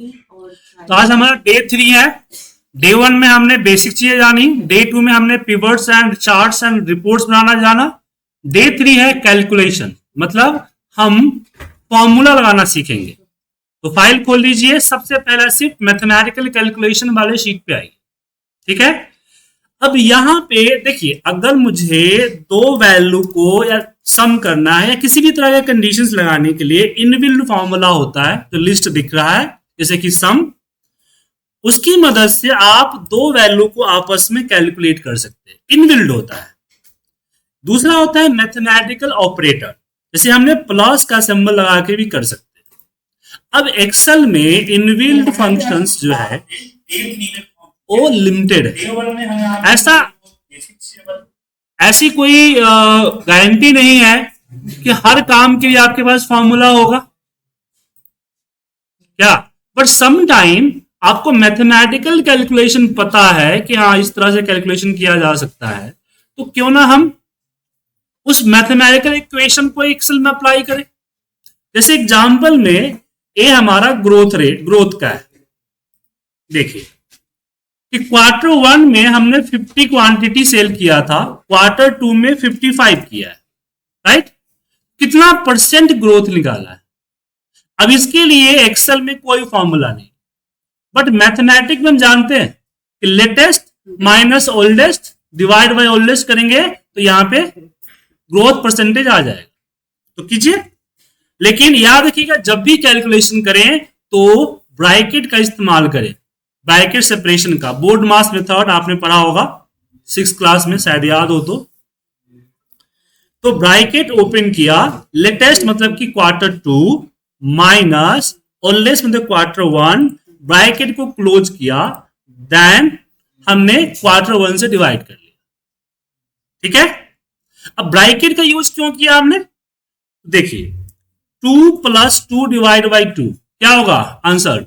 तो आज हमारा डे 3 है। डे 1 में हमने बेसिक चीजें जानी, डे 2 में हमने pivots and charts and reports बनाना जाना। डे 3 है कैलकुलेशन, मतलब हम फॉर्मूला लगाना सीखेंगे। तो फाइल खोल लीजिए, सबसे पहला सिर्फ मैथमेटिकल कैलकुलेशन वाले शीट पे आइए, ठीक है। अब यहां पे देखिए, अगर मुझे दो वैल्यू को या सम करना है या किसी भी तरह के कंडीशंस लगाने के लिए इनबिल्ट फॉर्मूला होता है, जो लिस्ट दिख रहा है जैसे कि सम, उसकी मदद से आप दो वैल्यू को आपस में कैलकुलेट कर सकते हैं, इनबिल्ट होता है। दूसरा होता है मैथमेटिकल ऑपरेटर, जैसे हमने प्लस का सिंबल लगा के भी कर सकते हैं। अब एक्सेल में इनबिल्ट फंक्शंस जो है वो लिमिटेड है। ऐसी कोई गारंटी नहीं है कि हर काम के लिए आपके पास फॉर्मूला होगा क्या, बट सम टाइम आपको मैथमेटिकल कैलकुलेशन पता है कि हाँ इस तरह से कैलकुलेशन किया जा सकता है, तो क्यों ना हम उस मैथमेटिकल इक्वेशन को एक्सेल में अप्लाई करें। जैसे एग्जांपल में ए हमारा ग्रोथ का है। देखिए कि Q1 में हमने 50 क्वांटिटी सेल किया था, Q2 में 55 किया है, राइट। कितना परसेंट ग्रोथ निकाला है। अब इसके लिए एक्सेल में कोई फॉर्मूला नहीं, बट मैथमेटिक्स में हम जानते हैं कि latest minus oldest divide by oldest करेंगे तो यहां पे ग्रोथ परसेंटेज आ जाएगा। तो कीजिए, लेकिन याद रखिएगा जब भी कैलकुलेशन करें तो ब्रैकेट का इस्तेमाल करें, ब्रैकेट सेपरेशन का। बोर्ड मास मेथड आपने पढ़ा होगा 6th क्लास में, शायद याद हो तो ब्रैकेट ओपन किया, लेटेस्ट मतलब कि Q2 माइनस ओल्डेस्ट मतलब Q1, ब्रैकेट को क्लोज किया, देन हमने Q1 से डिवाइड कर लिया, ठीक है। अब ब्रैकेट का यूज क्यों किया हमने, देखिए 2 + 2 डिवाइड बाई 2 क्या होगा, आंसर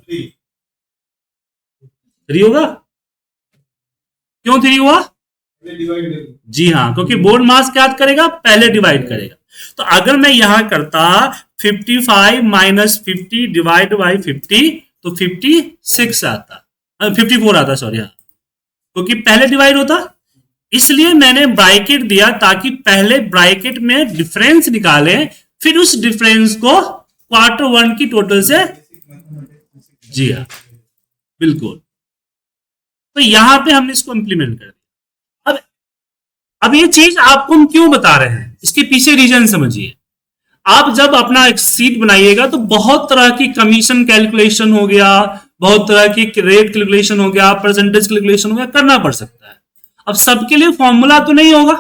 3 होगा। क्यों 3 हुआ, जी हाँ, क्योंकि बोर्ड मास क्या करेगा, पहले डिवाइड करेगा। तो अगर मैं यहां करता 55 माइनस 50 डिवाइड बाई 50 तो 56 आता, 54 आता, सॉरी, हाँ, क्योंकि पहले डिवाइड होता। इसलिए मैंने ब्रैकेट दिया ताकि पहले ब्रैकेट में डिफरेंस निकालें, फिर उस डिफरेंस को Q1 की टोटल से, जी हाँ बिल्कुल। तो यहां पे हमने इसको इंप्लीमेंट कर दिया। अब ये चीज आपको हम क्यों बता रहे हैं, इसके पीछे रीजन समझिए। आप जब अपना एक सीट बनाइएगा तो बहुत तरह की कमीशन कैलकुलेशन हो गया, बहुत तरह की रेट कैलकुलेशन हो गया, परसेंटेज कैलकुलेशन हो गया, करना पड़ सकता है। अब सबके लिए फॉर्मूला तो नहीं होगा।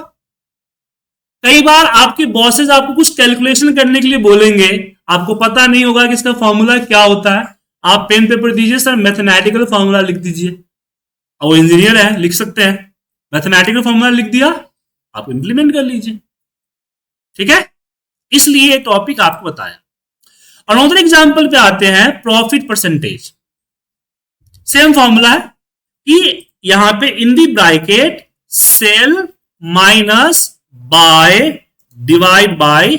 कई बार आपके बॉसेस आपको कुछ कैलकुलेशन करने के लिए बोलेंगे, आपको पता नहीं होगा कि इसका फॉर्मूला क्या होता है। आप पेन पेपर दीजिए, सर मैथमेटिकल फॉर्मूला लिख दीजिए, वो इंजीनियर है लिख सकते हैं, मैथमेटिकल फॉर्मूला लिख दिया, आप इंप्लीमेंट कर लीजिए, ठीक है। इसलिए ये टॉपिक आपको बताया। और अनदर एग्जांपल पे आते हैं, प्रॉफिट परसेंटेज। सेम फॉर्मूला है कि यहां पे in the bracket cell minus by divide by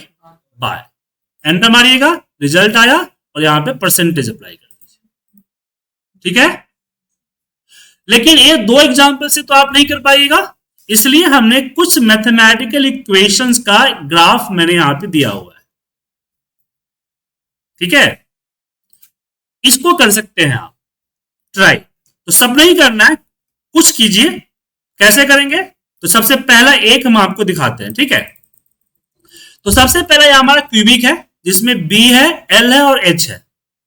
enter मारिएगा, रिजल्ट आया और यहां पे परसेंटेज अप्लाई कर दीजिए, ठीक है। लेकिन ये दो एग्जांपल से तो आप नहीं कर पाइएगा, इसलिए हमने कुछ मैथमेटिकल इक्वेशंस का ग्राफ मैंने यहां पे दिया हुआ है, ठीक है। इसको कर सकते हैं आप ट्राई, तो सब नहीं करना है, कुछ कीजिए। कैसे करेंगे, तो सबसे पहला एक हम आपको दिखाते हैं, ठीक है। तो सबसे पहला यह हमारा क्यूबिक है, जिसमें b है, l है और h है,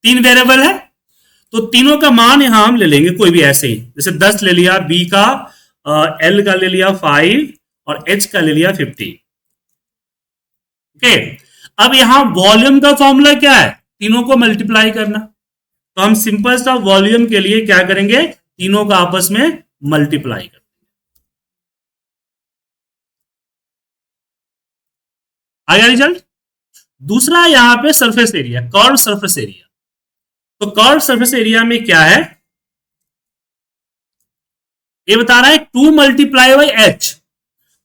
3 वेरिएबल है। तो तीनों का मान यहां हम ले लेंगे, कोई भी ऐसे ही, जैसे 10 ले लिया, b का, l का ले लिया 5 और h का ले लिया 50, ओके। अब यहां वॉल्यूम का फॉर्मूला क्या है, तीनों को मल्टीप्लाई करना। तो हम सिंपल सा वॉल्यूम के लिए क्या करेंगे, तीनों का आपस में मल्टीप्लाई कर, आया रिजल्ट। दूसरा यहां पे surface area, curve surface area. तो कर्व सरफेस एरिया में क्या है, ये बता रहा है 2 मल्टीप्लाई बाई एच।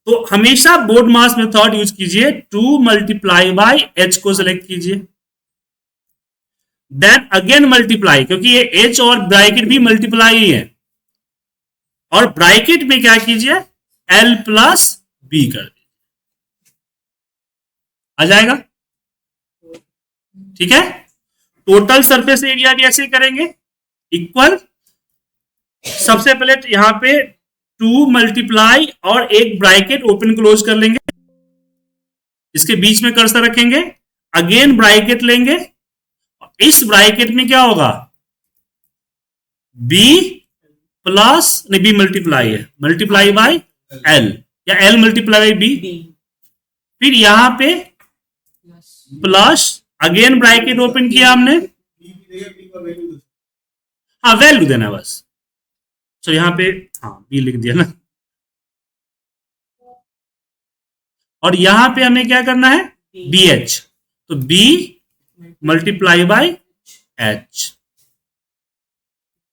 तो हमेशा बोर्ड मास मेथड यूज कीजिए, 2 मल्टीप्लाई बाई एच को सिलेक्ट कीजिए। देन अगेन मल्टीप्लाई, क्योंकि ये एच और ब्रैकेट भी मल्टीप्लाई ही है, और ब्रैकेट में क्या कीजिए एल प्लस बी कर दीजिए, आ जाएगा। ठीक है, टोटल सरफेस एरिया भी ऐसे करेंगे इक्वल, सबसे पहले तो यहां पे 2 मल्टीप्लाई और एक ब्रैकेट ओपन क्लोज कर लेंगे, इसके बीच में कर्सर रखेंगे, अगेन ब्रैकेट लेंगे, इस ब्रैकेट में क्या होगा b प्लस, नहीं b मल्टीप्लाई है, मल्टीप्लाई बाय l या l मल्टीप्लाई बाय b, फिर यहां पे प्लस, अगेन ब्रैकेट ओपन किया हमने, हाँ वैल्यू देना बस, तो यहां पे हाँ b लिख दिया ना, और यहां पे हमें क्या करना है बी एच, तो b multiply by h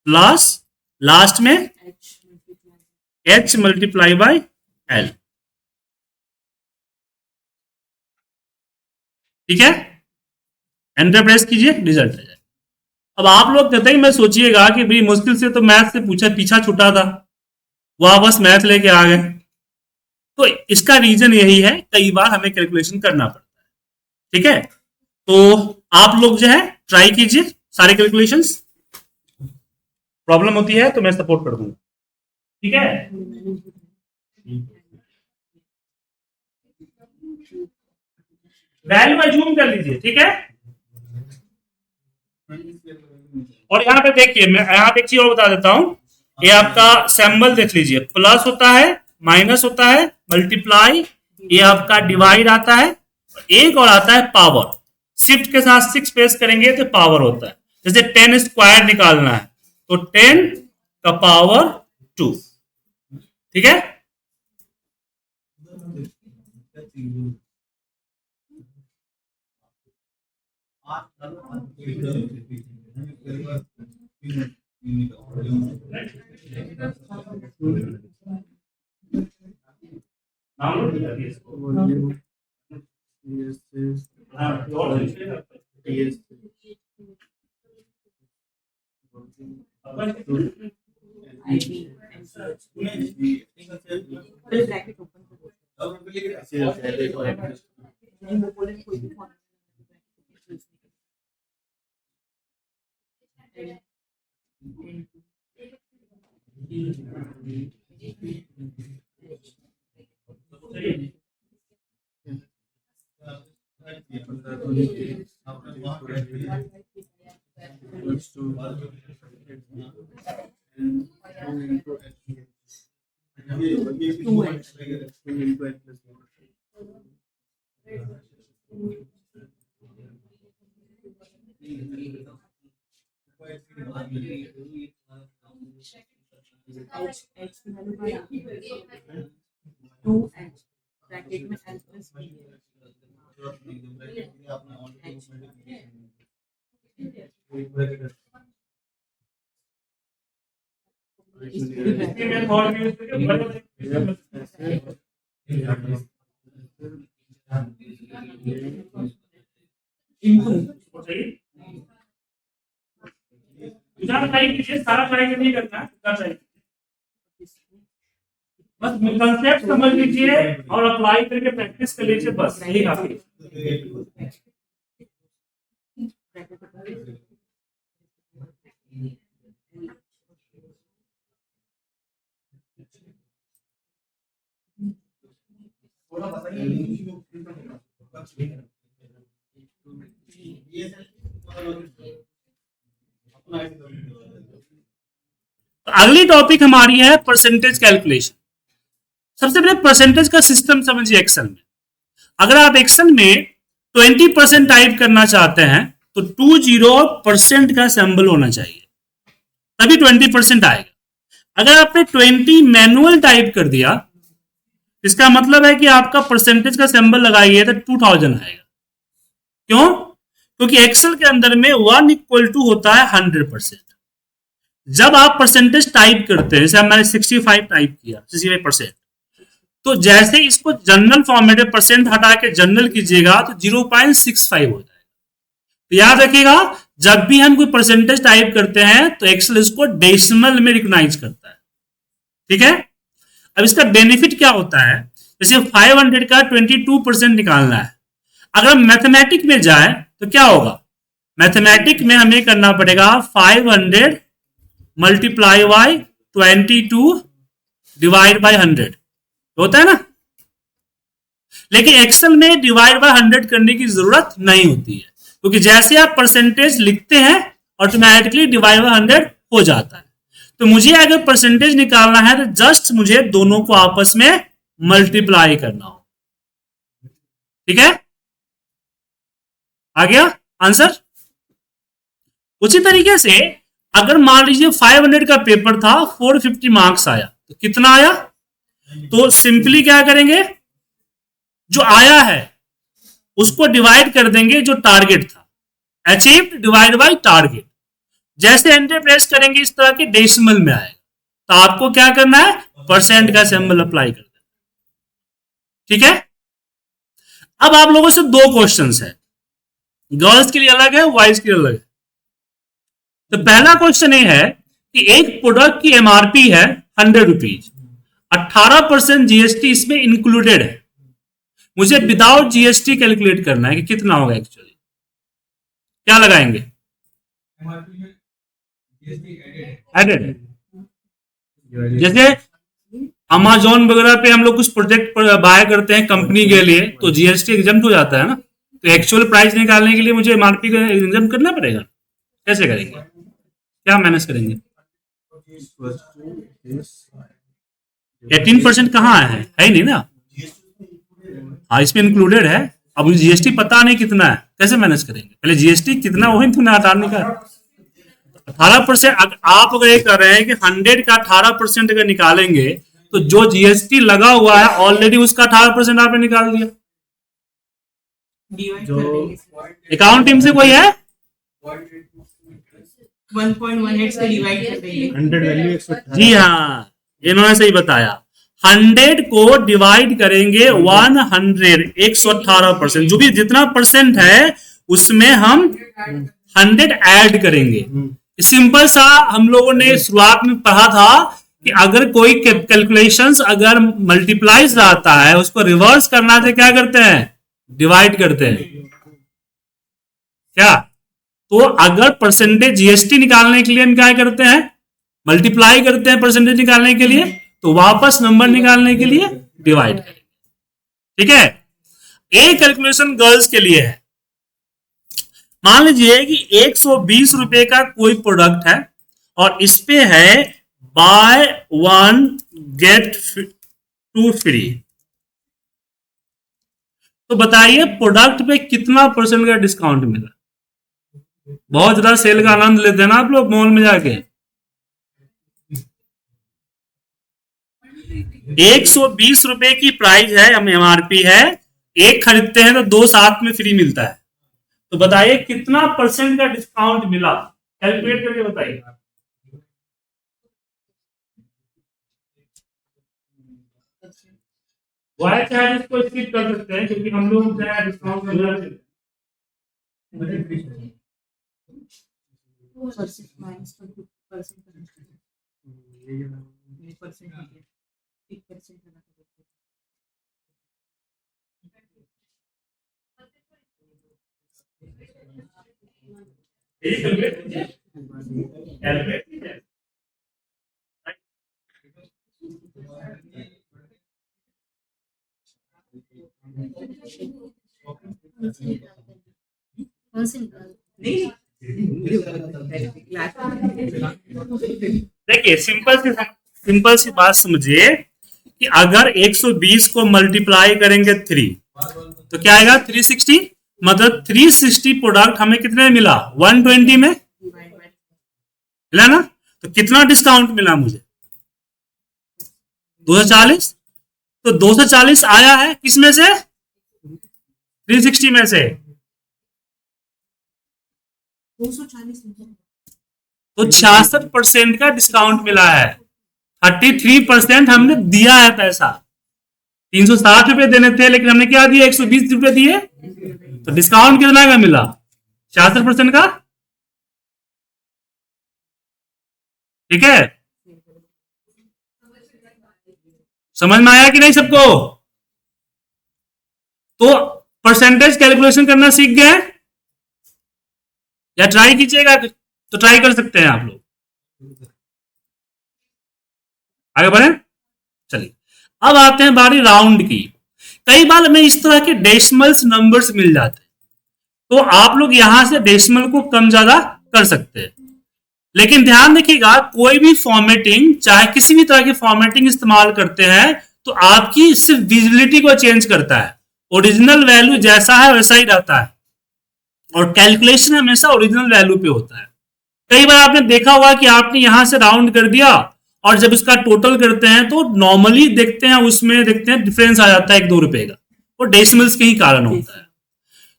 plus last में h मल्टीप्लाई बाय l। ठीक है, एंटर प्रेस कीजिए, रिजल्ट आ जाए। अब आप लोग कहते हैं मैं सोचिएगा कि बड़ी मुश्किल से तो मैथ से पूछा, पीछा छूटा था, वह बस मैथ लेके आ गए, तो इसका रीजन यही है, कई बार हमें कैलकुलेशन करना पड़ता है। ठीक है, तो आप लोग जो है ट्राई कीजिए सारे कैलकुलेशंस, प्रॉब्लम होती है तो मैं सपोर्ट कर दूंगा। ठीक है, वैल्यू अज्यूम कर लीजिए। ठीक है, और यहाँ पे देखिए, मैं यहाँ पे एक चीज और बता देता हूं, ये आपका सिंबल देख लीजिए, प्लस होता है, माइनस होता है, मल्टीप्लाई, ये आपका डिवाइड आता है, एक और आता है पावर, शिफ्ट के साथ 6 प्रेस करेंगे तो पावर होता है, जैसे 10 स्क्वायर निकालना है तो 10 का पावर 2। ठीक है, सारा ट्राई नहीं करना, बस कंसेप्ट समझ लीजिए और अप्लाई करके प्रैक्टिस कर लीजिए, बस यही काफी। तो अगली टॉपिक हमारी है परसेंटेज कैलकुलेशन। सबसे पहले परसेंटेज का सिस्टम समझिए एक्सेल में। अगर आप एक्सेल में 20% टाइप करना चाहते हैं तो 20% का सिंबल होना चाहिए, तभी 20% आएगा। अगर आपने 20 मैनुअल टाइप कर दिया, इसका मतलब है कि आपका परसेंटेज का सिंबल लगाइए तो 2000 आएगा। क्यों? क्योंकि एक्सेल के अंदर में 1 = होता है 100%। जब आप परसेंटेज टाइप करते हैं, जैसे मैंने 65 टाइप किया, 65%, तो जैसे इसको जनरल फॉर्मेट में परसेंट हटा के जनरल कीजिएगा तो 0.65 हो जाएगा। तो याद रखिएगा, जब भी हम कोई परसेंटेज टाइप करते हैं तो एक्सेल इसको डेसिमल में रिकॉग्नाइज करता है। ठीक है, अब इसका बेनिफिट क्या होता है, जैसे 500 का 22% निकालना है, अगर मैथमेटिक में जाए तो क्या होगा, मैथमेटिक में हमें करना पड़ेगा 500 मल्टीप्लाई बाय 22 डिवाइड बाय 100 होता है ना, लेकिन एक्सेल में डिवाइड बाय 100 करने की जरूरत नहीं होती है, क्योंकि जैसे आप परसेंटेज लिखते हैं ऑटोमेटिकली डिवाइड बाय 100 हो जाता है। तो मुझे अगर परसेंटेज निकालना है तो जस्ट मुझे दोनों को आपस में मल्टीप्लाई करना हो। ठीक है, आ गया आंसर। उसी तरीके से अगर मान लीजिए 500 का पेपर था, 450 मार्क्स आया, तो कितना आया, तो सिंपली क्या करेंगे, जो आया है उसको डिवाइड कर देंगे जो टारगेट था, अचीव्ड डिवाइड बाय टारगेट। जैसे एंटर प्रेस करेंगे इस तरह के डेसिमल में आएगा, तो आपको क्या करना है, परसेंट का सिंबल अप्लाई कर देना। ठीक है, अब आप लोगों से दो क्वेश्चंस है, गर्ल्स के लिए अलग है, बॉयज के लिए अलग है। तो पहला क्वेश्चन ये है कि एक प्रोडक्ट की एमआरपी है 100 रुपीज, 18% जीएसटी इसमें इंक्लूडेड है, मुझे विदाउट जीएसटी कैलकुलेट करना है कि कितना होगा एक्चुअली, क्या लगाएंगे, एडेड। जैसे अमेजोन वगैरह पे हम लोग कुछ प्रोजेक्ट बाय करते हैं कंपनी के लिए, तो जीएसटी एग्जम्प्ट हो जाता है ना, तो एक्चुअल प्राइस निकालने के लिए मुझे एमआरपी का एग्जम्प्ट करना पड़ेगा। कैसे करेंगे, क्या मैनेज करेंगे, 18% कहाँ है ही नहीं ना, हाँ इसमें इंक्लूडेड है, अब मुझे जीएसटी पता नहीं कितना है, कैसे मैनेज करेंगे, पहले जीएसटी कितना वही तो हटाने का 18%। आप अगर ये कर रहे हैं कि 100 का 18% अगर निकालेंगे तो जो जीएसटी लगा हुआ है ऑलरेडी उसका 18% आपने निकाल दिया। जो अकाउंट टीम से कोई है 1.18 से डिवाइड कर देंगे 100 वैल्यू 118। जी हाँ, इन्होंने सही बताया, 100 को डिवाइड करेंगे 100 118%, जो भी जितना परसेंट है उसमें हम 100 ऐड करेंगे। सिंपल सा हम लोगों ने शुरुआत में पढ़ा था कि अगर कोई कैलकुलेशंस अगर मल्टीप्लाइज आता है उसको रिवर्स करना है तो क्या करते हैं, डिवाइड करते हैं। क्या, तो अगर परसेंटेज जीएसटी निकालने के लिए हम क्या करते हैं, मल्टीप्लाई करते हैं परसेंटेज निकालने के लिए, तो वापस नंबर निकालने के लिए डिवाइड करेंगे। ठीक है, एक कैलकुलेशन गर्ल्स के लिए है, मान लीजिए कि 120 रुपए का कोई प्रोडक्ट है और इस पे है बाय 1 गेट 2 फ्री, तो बताइए प्रोडक्ट पे कितना परसेंट का डिस्काउंट मिला। बहुत ज्यादा सेल का आनंद लेते हैं ना आप लोग मॉल में जाके, 120 रुपए की प्राइस है, हम एमआरपी है, एक खरीदते हैं तो 2 साथ में फ्री मिलता है, तो बताइए कितना परसेंट का डिस्काउंट मिला, कैलकुलेट करके बताइए। वाई चार्ज इसको स्किप कर सकते हैं क्योंकि हम लोग डिस्काउंट देखिए सिंपल सी बात समझिए कि अगर 120 को मल्टीप्लाई करेंगे 3 तो क्या आएगा 360, मतलब 360 प्रोडक्ट हमें कितने में मिला, 120 में मिला ना, तो कितना डिस्काउंट मिला मुझे 240, तो 240 आया है किस में से, 360 में से, 240 तो 66% का डिस्काउंट मिला है, 33% हमने दिया है पैसा, 360 रुपए देने थे लेकिन हमने क्या दिया 120 रुपए दिए, तो डिस्काउंट कितना का मिला 66% का ठीक है, समझ में आया कि नहीं सबको? तो परसेंटेज कैलकुलेशन करना सीख गए या ट्राई कीजिएगा? तो ट्राई कर सकते हैं आप लोग। आगे बढ़े, चलिए अब आते हैं बारी राउंड की। कई बार हमें इस तरह के डेसिमल्स नंबर्स मिल जाते हैं, तो आप लोग यहां से डेसिमल को कम ज्यादा कर सकते हैं, लेकिन ध्यान रखिएगा कोई भी फॉर्मेटिंग, चाहे किसी भी तरह की फॉर्मेटिंग इस्तेमाल करते हैं तो आपकी सिर्फ विजिबिलिटी को चेंज करता है, ओरिजिनल वैल्यू जैसा है वैसा ही रहता है, और कैलकुलेशन हमेशा ओरिजिनल वैल्यू पे होता है। कई बार आपने देखा होगा कि आपने यहां से राउंड कर दिया और जब उसका टोटल करते हैं तो नॉर्मली देखते हैं उसमें देखते हैं डिफरेंस आ जाता है 1-2 रुपए का, वो डेसिमल्स के ही कारण होता है।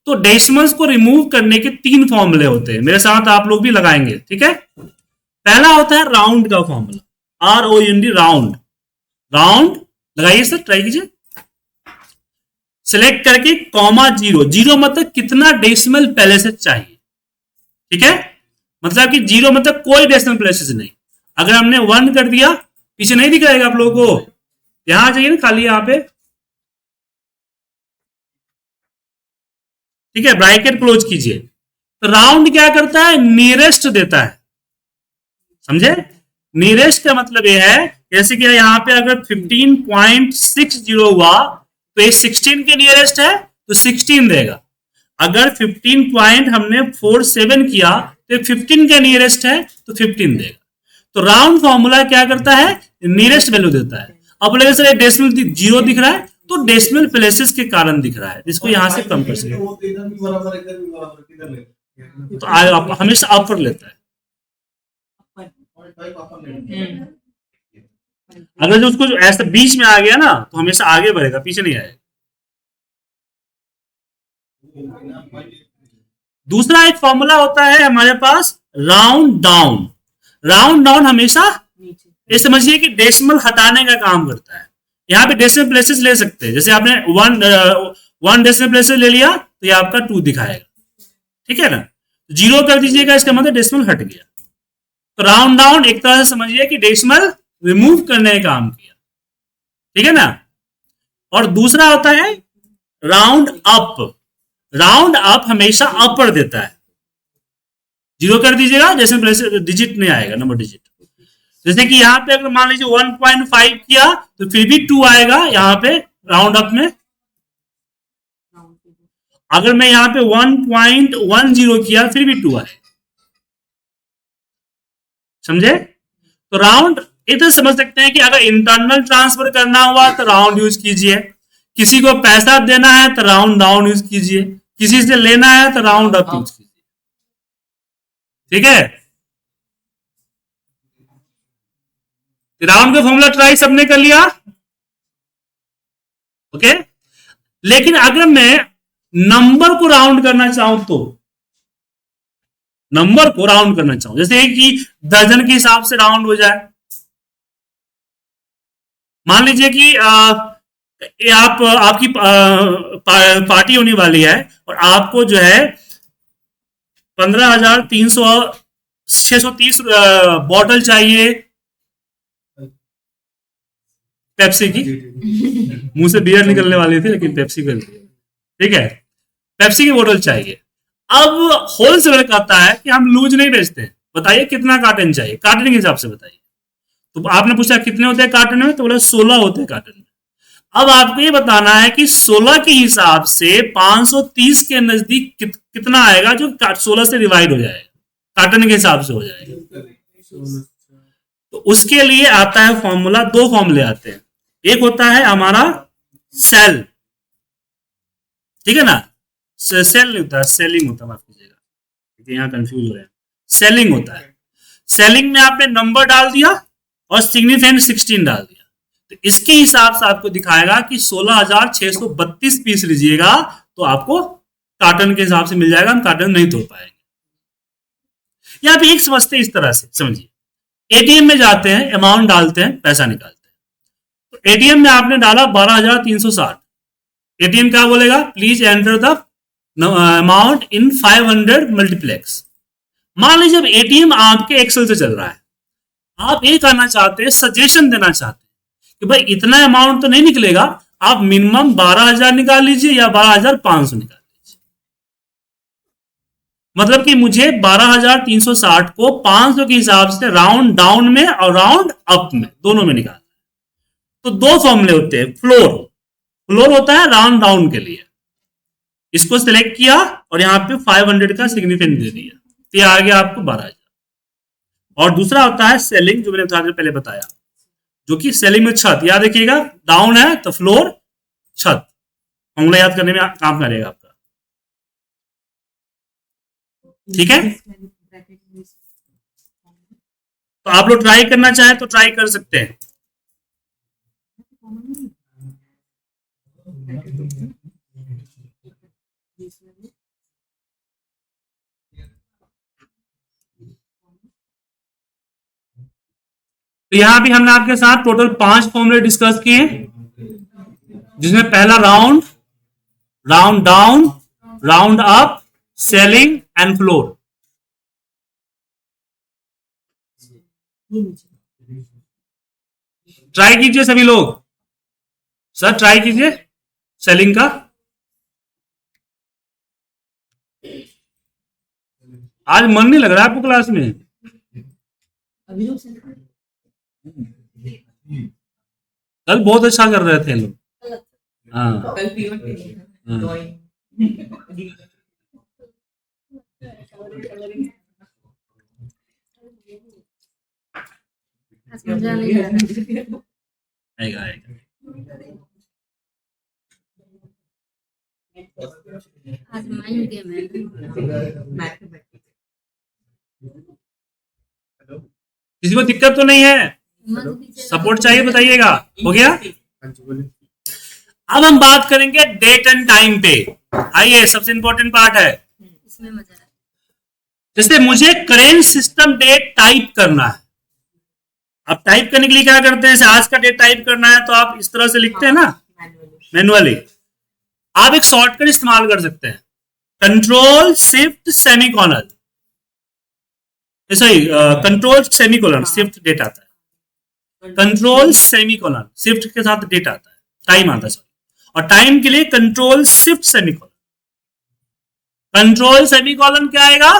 तो डेसिमल्स को रिमूव करने के 3 फॉर्मूले होते हैं, मेरे साथ आप लोग भी लगाएंगे, ठीक है। पहला होता है राउंड का फॉर्मूला, ROUND, राउंड। राउंड लगाइए सर, ट्राई कीजिए। सिलेक्ट करके कॉमा 0, 0 मतलब कितना डेसिमल पहले से चाहिए, ठीक है, मतलब कि 0 मतलब कोई डेसिमल प्लेसेस नहीं। अगर हमने 1 कर दिया, पीछे नहीं दिख रहेगा आप लोगों को, यहां चाहिए ना खाली यहां पे, ठीक है, ब्रैकेट क्लोज कीजिए। तो राउंड क्या करता है, नियरेस्ट देता है, समझे। नियरेस्ट का मतलब यह है जैसे कि यहां पे अगर 15.60 हुआ तो ये 16 के नियरेस्ट है तो 16 देगा। अगर 15.47 किया तो 15 के नियरेस्ट है तो 15 देगा। तो राउंड फॉर्मूला क्या करता है, नियरेस्ट वैल्यू देता है। अब बोलेगा सर डेसिमल 0 दिख रहा है, तो डेसिमल प्लेसेस के कारण दिख रहा है, जिसको यहां से कम कर सकते, तो आप हमेशा अपर लेता है। अगर जो उसको जो ऐसा बीच में आ गया ना तो हमेशा आगे बढ़ेगा, पीछे नहीं आएगा। दूसरा एक फॉर्मूला होता है हमारे पास राउंड डाउन। राउंड डाउन हमेशा ये समझिए कि डेसिमल हटाने का काम करता है। यहाँ पे डेसिमल प्लेसेस ले सकते हैं, जैसे आपने 1 डेसिमल प्लेसेस ले लिया तो ये आपका 2 दिखाएगा, ठीक है ना। 0 कर दीजिएगा, इसका मतलब डेसिमल हट गया। तो राउंड डाउन एक तरह से समझिए कि डेसिमल रिमूव करने का काम किया, ठीक है ना। और दूसरा होता है राउंड अप। राउंड अप हमेशा अपर देता है। 0 कर दीजिएगा, डेसिमल डिजिट नहीं आएगा, नंबर डिजिट। जैसे कि यहां पे अगर मान लीजिए 1.5 किया तो फिर भी 2 आएगा यहां पे राउंड अप में। अगर मैं यहां पे 1.10 किया फिर भी 2 आएगा, समझे। तो राउंड इधर समझ सकते हैं कि अगर इंटरनल ट्रांसफर करना हुआ तो राउंड यूज कीजिए, किसी को पैसा देना है तो राउंड डाउन यूज कीजिए, किसी से लेना है तो राउंड अप यूज कीजिए, ठीक है। राउंड का फॉर्मूला ट्राई सबने कर लिया, ओके। लेकिन अगर मैं नंबर को राउंड करना चाहूं तो, नंबर को राउंड करना चाहूं जैसे कि दर्जन के हिसाब से राउंड हो जाए। मान लीजिए कि आपकी पार्टी होने वाली है और आपको जो है 15,630 बॉटल चाहिए पेप्सी की। मुंह से बियर निकलने वाली थी लेकिन पेप्सी कर दी, ठीक है। पेप्सी की बोतल चाहिए। अब होलसेलर कहता है कि हम लूज नहीं बेचते, बताइए कितना कार्टन चाहिए, कार्टन के हिसाब से बताइए। तो आपने पूछा कितने होते हैं कार्टन में, तो बोला 16 होते हैं कार्टन में। अब आपको ये बताना है कि 16 के हिसाब से 530 के नजदीक कितना आएगा जो 16 से डिवाइड हो जाएगा, कार्टन के हिसाब से हो जाएगा। तो उसके लिए आता है फॉर्मूला, 2 फॉर्मूले आते हैं। एक होता है हमारा सेल, ठीक है ना, सेल नहीं होता, सेलिंग होता है, माफ कीजिएगा यहां कंफ्यूज हो रहे हैं। सेलिंग होता है, सेलिंग में आपने नंबर डाल दिया और सिग्निफिकेंट 16 डाल दिया, तो इसके हिसाब से आपको दिखाएगा कि 16,632 पीस लीजिएगा तो आपको कार्टन के हिसाब से मिल जाएगा, हम कार्टन नहीं तोड़ पाएंगे। यहां पे एक समझते इस तरह से समझिए, एटीएम में जाते हैं, अमाउंट डालते हैं, पैसा निकालते हैं। तो एटीएम में आपने डाला 12,360, एटीएम क्या बोलेगा, please enter the amount in 500 multiplex. मान लीजिए जब एटीएम आपके एक्सेल से चल रहा है, आप ये करना चाहते हैं, सजेशन देना चाहते हैं कि भाई इतना अमाउंट तो नहीं निकलेगा, आप मिनिमम 12,000 निकाल लीजिए या 12,500 निकाल लीजिए। मतलब कि मुझे 12,360 को 500 के हिसाब से राउंड डाउन में और राउंड अप में दोनों में निकालना है। तो दो फॉर्मूले होते हैं, फ्लोर होता है राउंड डाउन के लिए, इसको सिलेक्ट किया और यहाँ पे 500 का सिग्निफिकेंट दे दिया, तो ये आ गया आपको 12,000। और दूसरा होता है सेलिंग, जो मैंने थोड़ा देर पहले बताया, जो कि सेलिंग में छत, याद रखिएगा डाउन है तो फ्लोर, छत, फॉर्मूला याद करने में काम करेगा आपका। ठीक है, तो आप लोग ट्राई करना चाहें तो ट्राई कर सकते हैं। तो यहां भी हमने आपके साथ टोटल 5 फॉर्मूले डिस्कस किए, जिसमें पहला round, round down, round up, selling and floor. Try कीजिए सभी लोग, सर ट्राई कीजिए सेलिंग का। आज मन नहीं लग रहा है आपको क्लास में? कल बहुत अच्छा कर रहे थे लोग। हाँ, कल पीरियड के लिए हाँ। ड्राइंग आएगा आएगा। आज माइंड गेम है। मैथमेटिक्स। किसी को दिक्कत तो नहीं है? सपोर्ट चाहिए बताइएगा। हो गया? अब हम बात करेंगे डेट एंड टाइम पे। आइए, सबसे इंपॉर्टेंट पार्ट है, इसमें मजा है। जैसे मुझे करेंट सिस्टम डेट टाइप करना है। अब टाइप करने के लिए क्या करते हैं, जैसे आज का डेट टाइप करना है तो आप इस तरह से लिखते हैं ना मैनुअली। आप एक शॉर्टकट इस्तेमाल कर सकते हैं, कंट्रोल शिफ्ट सेमीकोलन, सही कंट्रोल सेमीकोलन शिफ्ट डेट आता है, कंट्रोल सेमीकोलन शिफ्ट के साथ डेट आता है, टाइम आता है, और टाइम के लिए control shift semicolon. Control semicolon क्या आएगा,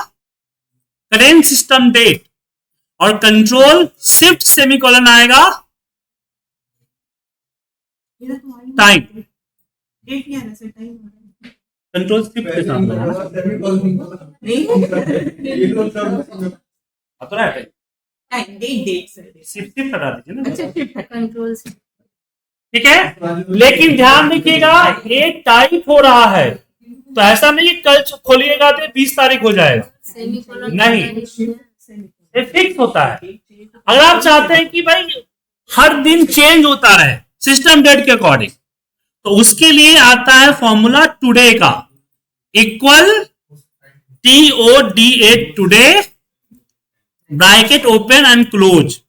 करेंट सिस्टम डेट, और कंट्रोल शिफ्ट सेमीकोलन आएगा टाइम। डेट नहीं आ रहा सर, टाइम कंट्रोल शिफ्ट के साथ नहीं टाइम डेट सर, शिफ्ट हटा दीजिए ना। अच्छा कंट्रोल से ठीक है, लेकिन ध्यान रखिएगा ये टाइप हो रहा है, तो ऐसा नहीं कल खोलिएगा तो 20 तारीख हो जाएगा, सेमीकोलन नहीं, ये फिक्स होता है। अगर आप चाहते हैं कि भाई हर दिन चेंज होता रहे सिस्टम डेट के अकॉर्डिंग, तो उसके लिए आता है फॉर्मूला टुडे का, equal TODA today, bracket open and close,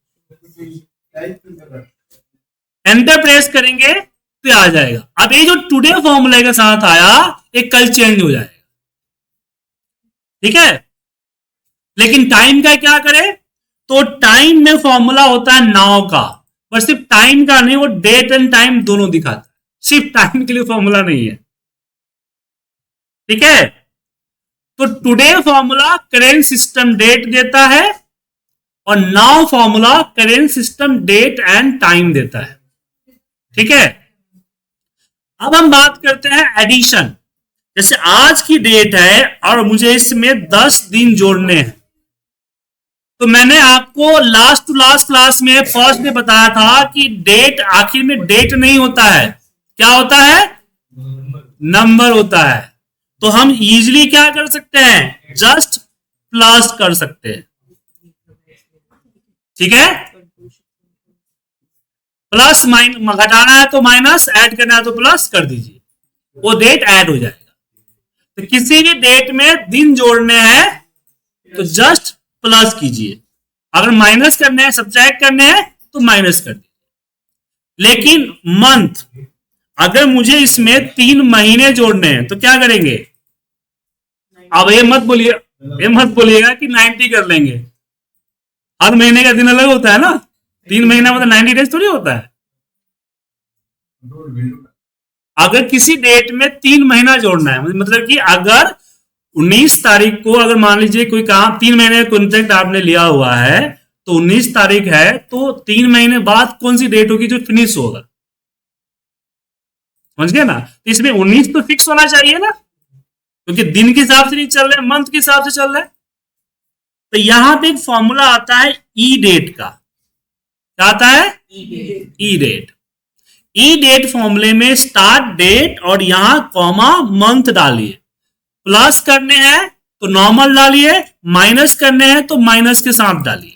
enter press करेंगे तो आ जाएगा। अब ये जो टुडे फॉर्मूले के साथ आया ये कल चेंज हो जाएगा, ठीक है। लेकिन टाइम का क्या करें, तो टाइम में फॉर्मूला होता है नाउ का, पर सिर्फ टाइम का नहीं, वो डेट एंड टाइम दोनों दिखाता है, सिर्फ टाइम के लिए फॉर्मूला नहीं है, ठीक है। तो today formula current system date देता है और now formula current system date and time देता है, ठीक है। अब हम बात करते हैं एडिशन। जैसे आज की डेट है और मुझे इसमें 10 दिन जोड़ने हैं, तो मैंने आपको लास्ट टू लास्ट क्लास में फर्स्ट में बताया था कि डेट आखिर में डेट नहीं होता है, क्या होता है, नंबर होता है। तो हम इजीली क्या कर सकते हैं, जस्ट प्लस कर सकते हैं, ठीक है। प्लस माइनस घटाना है तो माइनस, ऐड करना है तो प्लस कर दीजिए, वो डेट ऐड हो जाएगा। तो किसी भी डेट में दिन जोड़ने हैं तो जस्ट प्लस कीजिए, अगर माइनस करने हैं सब्ट्रैक्ट करने हैं तो माइनस कर दीजिए। लेकिन मंथ, अगर मुझे इसमें 3 महीने जोड़ने हैं तो क्या करेंगे, अब ये मत बोलिएगा कि 90 कर लेंगे, हर महीने का दिन अलग होता है ना, 3 महीना मतलब 90 डेज थोड़ी होता है। अगर किसी डेट में 3 महीना जोड़ना है, मतलब कि अगर 19 तारीख को अगर मान लीजिए कोई काम 3 महीने का कॉन्ट्रैक्ट आपने लिया हुआ है, तो 19 तारीख है तो 3 महीने बाद कौन सी डेट होगी जो फिनिश होगा, समझ गए ना। तो इसमें 19 तो फिक्स होना चाहिए ना, क्योंकि दिन के हिसाब से नहीं चल रहा है, मंथ के हिसाब से चल रहा है। तो यहां पे एक फॉर्मूला आता है ई डेट का। क्या आता है? ई डेट। ई डेट फॉर्मूले में स्टार्ट डेट और यहां कॉमा मंथ डालिए, प्लस करने हैं तो नॉर्मल डालिए, माइनस करने हैं तो माइनस के साथ डालिए,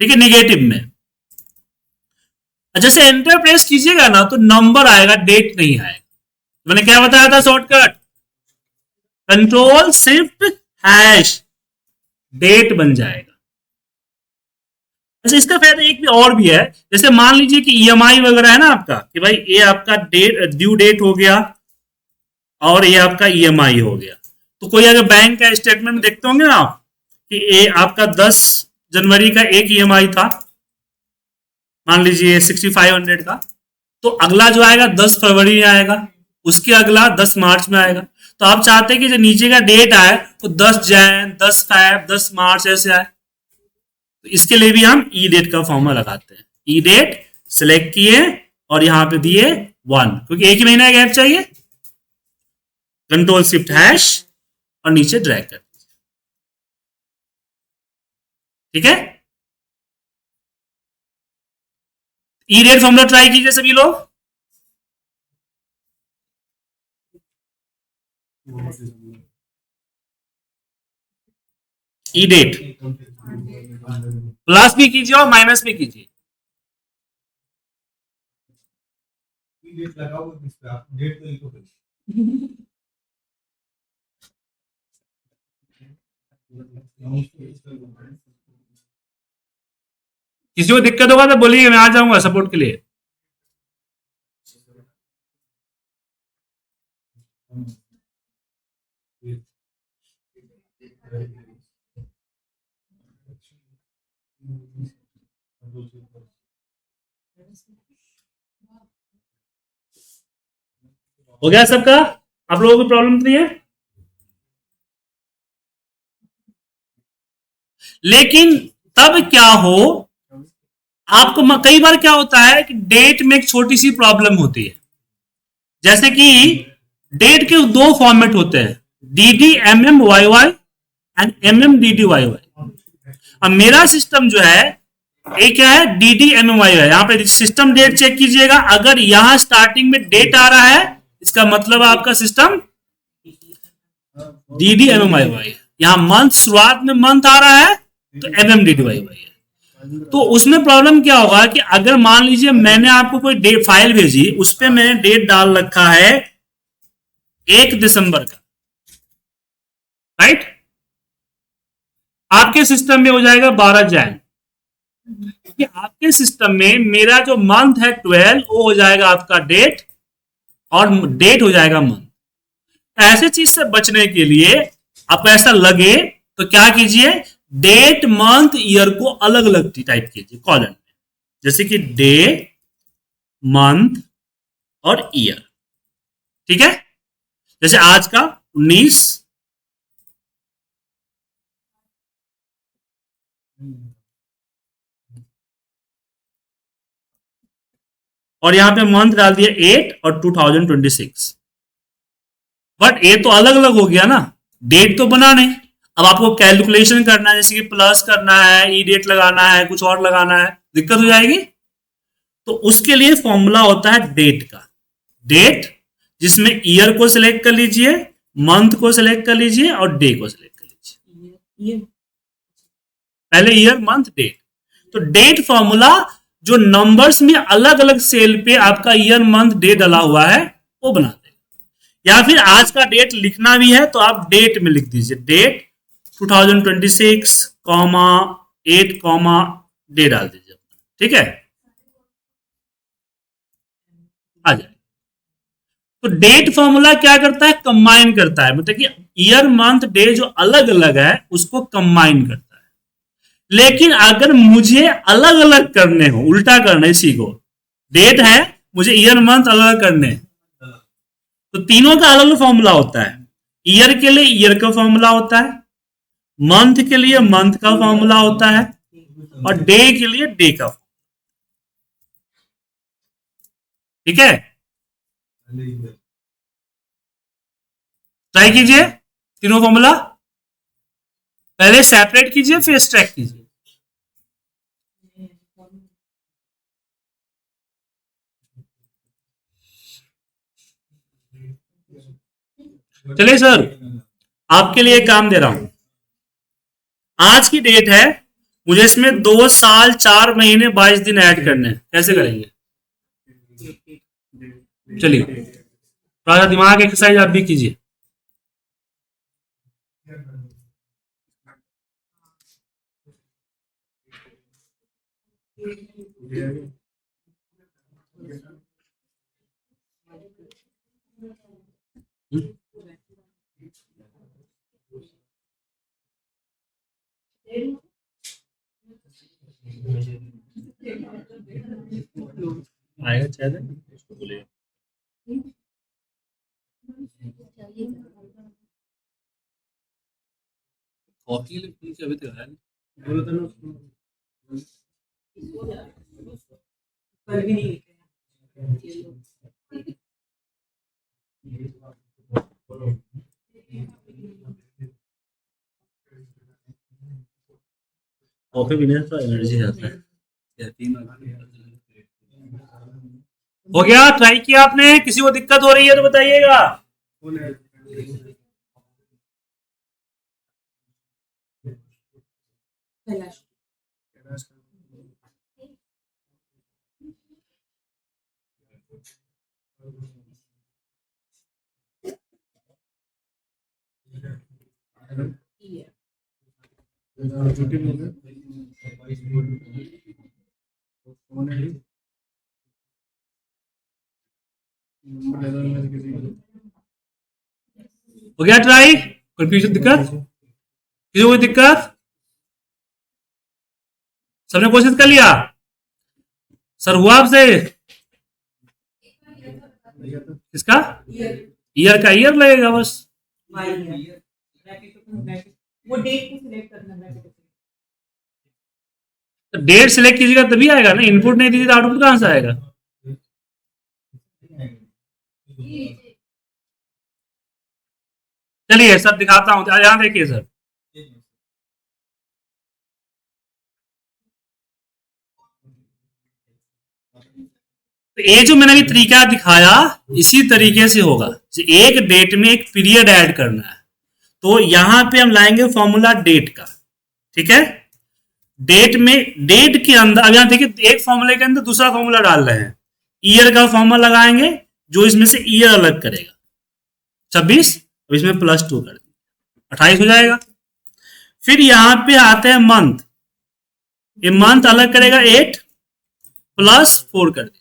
ठीक है, निगेटिव में। जैसे एंटर प्रेस कीजिएगा ना तो नंबर आएगा, डेट नहीं आएगा। मैंने क्या बताया था shortcut, control shift hash, date बन जाएगा। अच्छा, इसका फायदा एक भी और भी है, जैसे मान लीजिए कि ईएमआई वगैरह है ना आपका, कि भाई ये आपका डेट ड्यू डेट हो गया और ये आपका ईएमआई हो गया। तो कोई अगर बैंक का स्टेटमेंट देखते होंगे ना आप कि ये आपका 10 जनवरी का एक ईएमआई था, मान लीजिए 6500 का, तो अगला जो आएगा 10 फरवरी में आएगा, उसके अगला 10 मार्च में आएगा। तो आप चाहते हैं कि जो नीचे का डेट आए तो 10 जैन, 10 फैब, 10 मार्च ऐसे आए। तो इसके लिए भी हम ई डेट का फॉर्मूला लगाते हैं। ई डेट सिलेक्ट किए और यहां पे दिए 1, क्योंकि एक ही महीना गैप चाहिए। कंट्रोल शिफ्ट हैश और नीचे ड्रैग कर दीजिए, ठीक है। ई डेट फॉर्मूला ट्राई कीजिए सभी लोग। ई डेट प्लस भी कीजिए और माइनस भी कीजिए। किसी को दिक्कत होगा तो बोलिए, मैं आ जाऊंगा सपोर्ट के लिए। हो गया सबका? आप लोगों को प्रॉब्लम नहीं है? लेकिन तब क्या हो, आपको कई बार क्या होता है कि डेट में एक छोटी सी प्रॉब्लम होती है। जैसे कि डेट के 2 फॉर्मेट होते हैं, D M M Y Y and M M D D Y Y. अब मेरा सिस्टम जो है ये क्या है, D D M M Y Y. यहां पे सिस्टम डेट चेक कीजिएगा, अगर यहां स्टार्टिंग में डेट आ रहा है इसका मतलब आपका system D D M M Y Y. यहां मंथ शुरुआत में मंथ आ रहा है तो M M D D Y Y है। तो उसमें प्रॉब्लम क्या होगा कि अगर मान लीजिए मैंने आपको कोई डेट फाइल भेजी, उस पर मैंने डेट डाल रखा है 1 दिसंबर का, राइट, आपके सिस्टम में हो जाएगा 12 जैन, क्योंकि आपके सिस्टम में मेरा जो मंथ है 12 वो हो जाएगा आपका डेट और डेट हो जाएगा मंथ। ऐसे चीज से बचने के लिए आपको ऐसा लगे तो क्या कीजिए, डेट मंथ ईयर को अलग अलग टाइप कीजिए कॉलम में, जैसे कि डे, मंथ और ईयर, ठीक है। जैसे आज का 19, और यहां पे मंथ डाल दिया 8 और 2026। बट ये तो अलग अलग हो गया ना, डेट तो बना नहीं। अब आपको कैलकुलेशन करना है, जैसे कि प्लस करना है, ई डेट लगाना है, कुछ और लगाना है, दिक्कत हो जाएगी। तो उसके लिए फॉर्मूला होता है डेट का। डेट जिसमें ईयर को सिलेक्ट कर लीजिए, मंथ को सिलेक्ट कर लीजिए और डे को सिलेक्ट कर लीजिए। पहले ईयर, मंथ, डेट। तो डेट फॉर्मूला जो नंबर्स में अलग अलग सेल पे आपका ईयर, मंथ, डे डाला हुआ है वो बना देगा। या फिर आज का डेट लिखना भी है तो आप डेट में लिख दीजिए, डेट 2026 कॉमा 8 कॉमा डे डाल दीजिए, ठीक है, आ जाए। तो डेट फॉर्मूला क्या करता है, कंबाइन करता है, मतलब कि ईयर, मंथ, डे जो अलग अलग है उसको कंबाइन करता है। लेकिन अगर मुझे अलग अलग करने हो, उल्टा करना इसी को, डेट है, मुझे ईयर मंथ अलग अलग करने हैं, तो तीनों का अलग अलग फॉर्मूला होता है। ईयर के लिए ईयर का फॉर्मूला होता है, मंथ के लिए मंथ का फॉर्मूला होता है, और डे के लिए डे का। ठीक है, ट्राई कीजिए तीनों फॉर्मूला, पहले सेपरेट कीजिए फिर स्ट्रैक कीजिए। चलिए सर, आपके लिए काम दे रहा हूं। आज की डेट है, मुझे इसमें 2 साल 4 महीने 22 दिन ऐड करने हैं। कैसे करेंगे? चलिए थोड़ा सा दिमाग एक्सरसाइज आप भी कीजिए। आएगा शायद, उसको बोलिए। कॉफी अभी तक आया नहीं, बोलो तो ना उसको। कल भी नहीं लेके आया। कॉफी पीने से तो एनर्जी आता है। हो गया? ट्राई किया आपने? किसी को दिक्कत हो रही है तो बताइएगा। कैलाश हो गया ट्राई? कंफ्यूजन, दिक्कत? किसी को कोई दिक्कत? सबने कोशिश कर लिया? सर हुआ आपसे? किसका? ईयर का ईयर लगेगा बस। वो डेट को सिलेक्ट करना ब्रैकेट में। तो डेट सिलेक्ट कीजिएगा तभी आएगा ना, इनपुट नहीं दीजिए तो आउटपुट कहां से आएगा? चलिए सर दिखाता हूं, यहां देखिए सर। तो ये जो मैंने अभी तरीका दिखाया, इसी तरीके से होगा। एक डेट में एक पीरियड ऐड करना है, तो यहां पे हम लाएंगे फॉर्मूला डेट का। ठीक है, डेट में, डेट के अंदर अब यहां देखिए, एक फॉर्मूले के अंदर दूसरा फॉर्मूला डाल रहे हैं। ईयर का फॉर्मूला लगाएंगे जो इसमें से ईयर अलग करेगा, 26, अब इसमें +2 कर देंगे, 28 हो जाएगा। फिर यहां पे आते हैं मंथ, ये मंथ अलग करेगा 8 +4 कर दीजिए।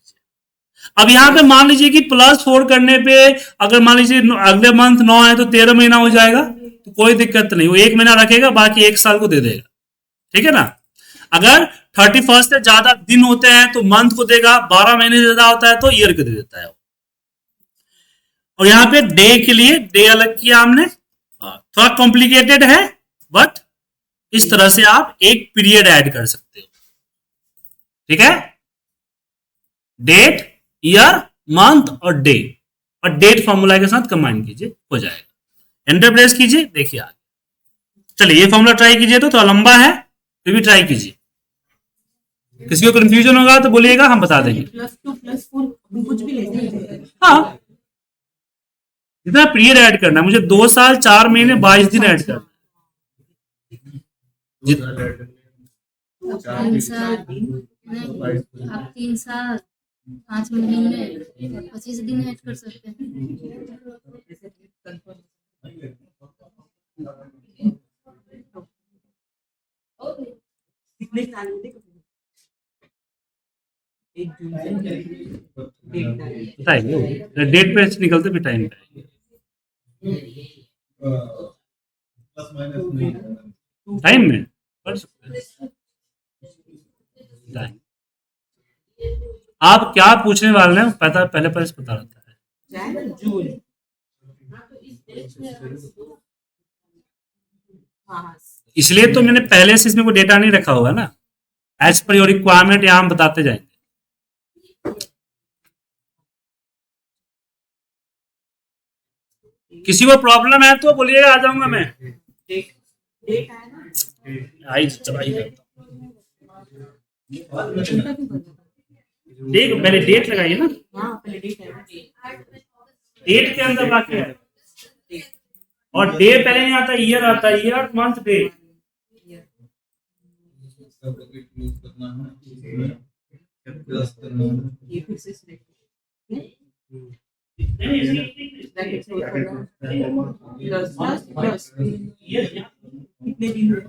अब यहां पे मान लीजिए कि +4 करने पे अगर मान लीजिए अगले मंथ 9 है तो 13 महीना हो जाएगा, तो कोई दिक्कत नहीं, वो 1 महीना रखेगा, बाकी 1 साल को दे देगा। ठीक है ना? अगर 31 से ज्यादा दिन होते हैं तो मंथ को देगा, 12 महीने से ज्यादा होता है तो ईयर को दे देता है। और यहां पे डे के लिए डे अलग किया हमने, थोड़ा कॉम्प्लिकेटेड है, बट इस तरह से आप एक पीरियड ऐड कर सकते हो। ठीक है, डेट, ईयर, मंथ और डे, और डेट फॉर्मूला के साथ कंबाइन कीजिए, हो जाएगा। एंटर प्रेस कीजिए, देखिए आ गया। चलिए ये फॉर्मूला ट्राई कीजिए, तो थोड़ा लंबा है, फिर भी ट्राई कीजिए। किसी को कंफ्यूजन होगा तो बोलिएगा, हम बता देंगे। +2 +4 कुछ भी ले सकते हैं। हाँ, जितना पीरियड ऐड करना है, मुझे 2 साल 4 महीने 22 दिन ऐड करना है। 3 साल नहीं, आप 3 साल 5 महीने 25 दिन ऐड कर सकते हैं। कितने साल में देखो, 1 जून से डेट डालें। बताइए, डेट पे निकलते भी टाइम पे टाइम में कर सकते हैं। आप क्या पूछने वाले हैं पता पहले पता रहता है। जैन जून। हाँ इसलिए तो मैंने पहले से इसमें कोई डेटा नहीं रखा होगा ना, एज पर योर रिक्वायरमेंट यहाँ हम बताते जाएंगे। किसी को प्रॉब्लम है तो बोलिएगा, आ जाऊंगा मैं। डेट डेट आया ना, आई चलाई करता उनका भी बंद है। देख पहले डेट लगाइए ना, हाँ पहले डेट आया। डेट के अंदर बाकी है और डे पहले नहीं आता, ईयर आता है, ईयर मंथ डे। ये फिर से select bracket से करना प्लस कितने दिन हुए?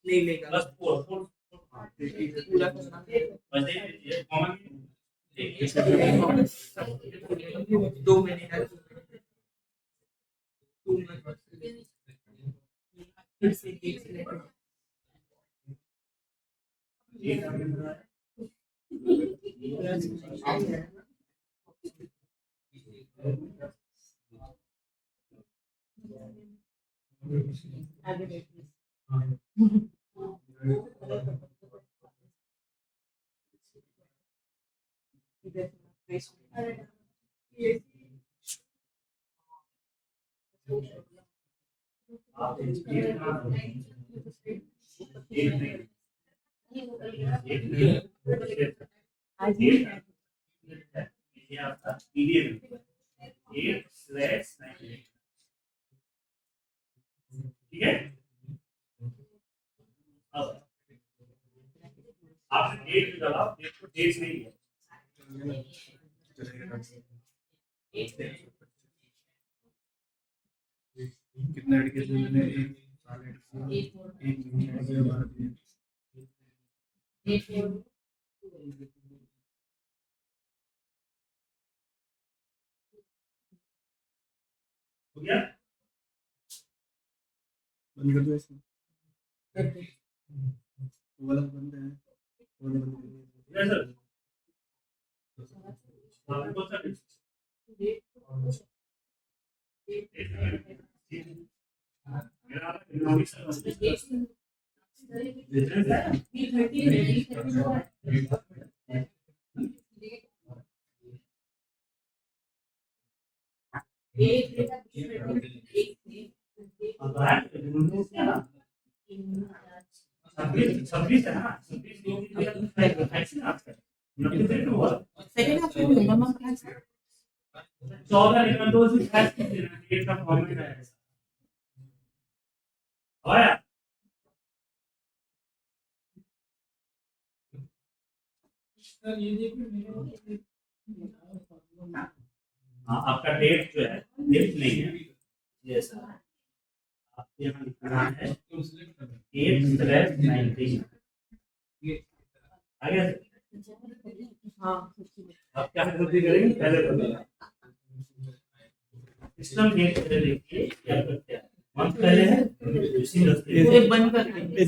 नहीं लेगा पूरा करना। 2 महीने का 2 मंथ फिर से डेट सेलेक्ट आगे देखिए। इधर आज ही ठीक है। अब आपने डेट डाला, डेट को डेट नहीं है। कितना ऐड किया मैंने? एक साल ऐड किया, एक महीने ऐड किया, 12 दिन। हो गया? बंद कर दो इसको। वो वाला बंद है, वो वाला बंद कर दो। Yes sir. आपको सर छब्बीस है ना, 14 निकल दो से डेट का फॉर्मेट है आया। हाँ आपका डेट जो है डेट नहीं है, जैसा आपके यहाँ लिखना है 8/19 आ गया। हाँ आप क्या गलती करेंगे पहले बताना, सिस्टम डेट पहले लिखिए, क्या करते हैं मंथ पहले है उसी रस्ते पूरे बंद कर देंगे।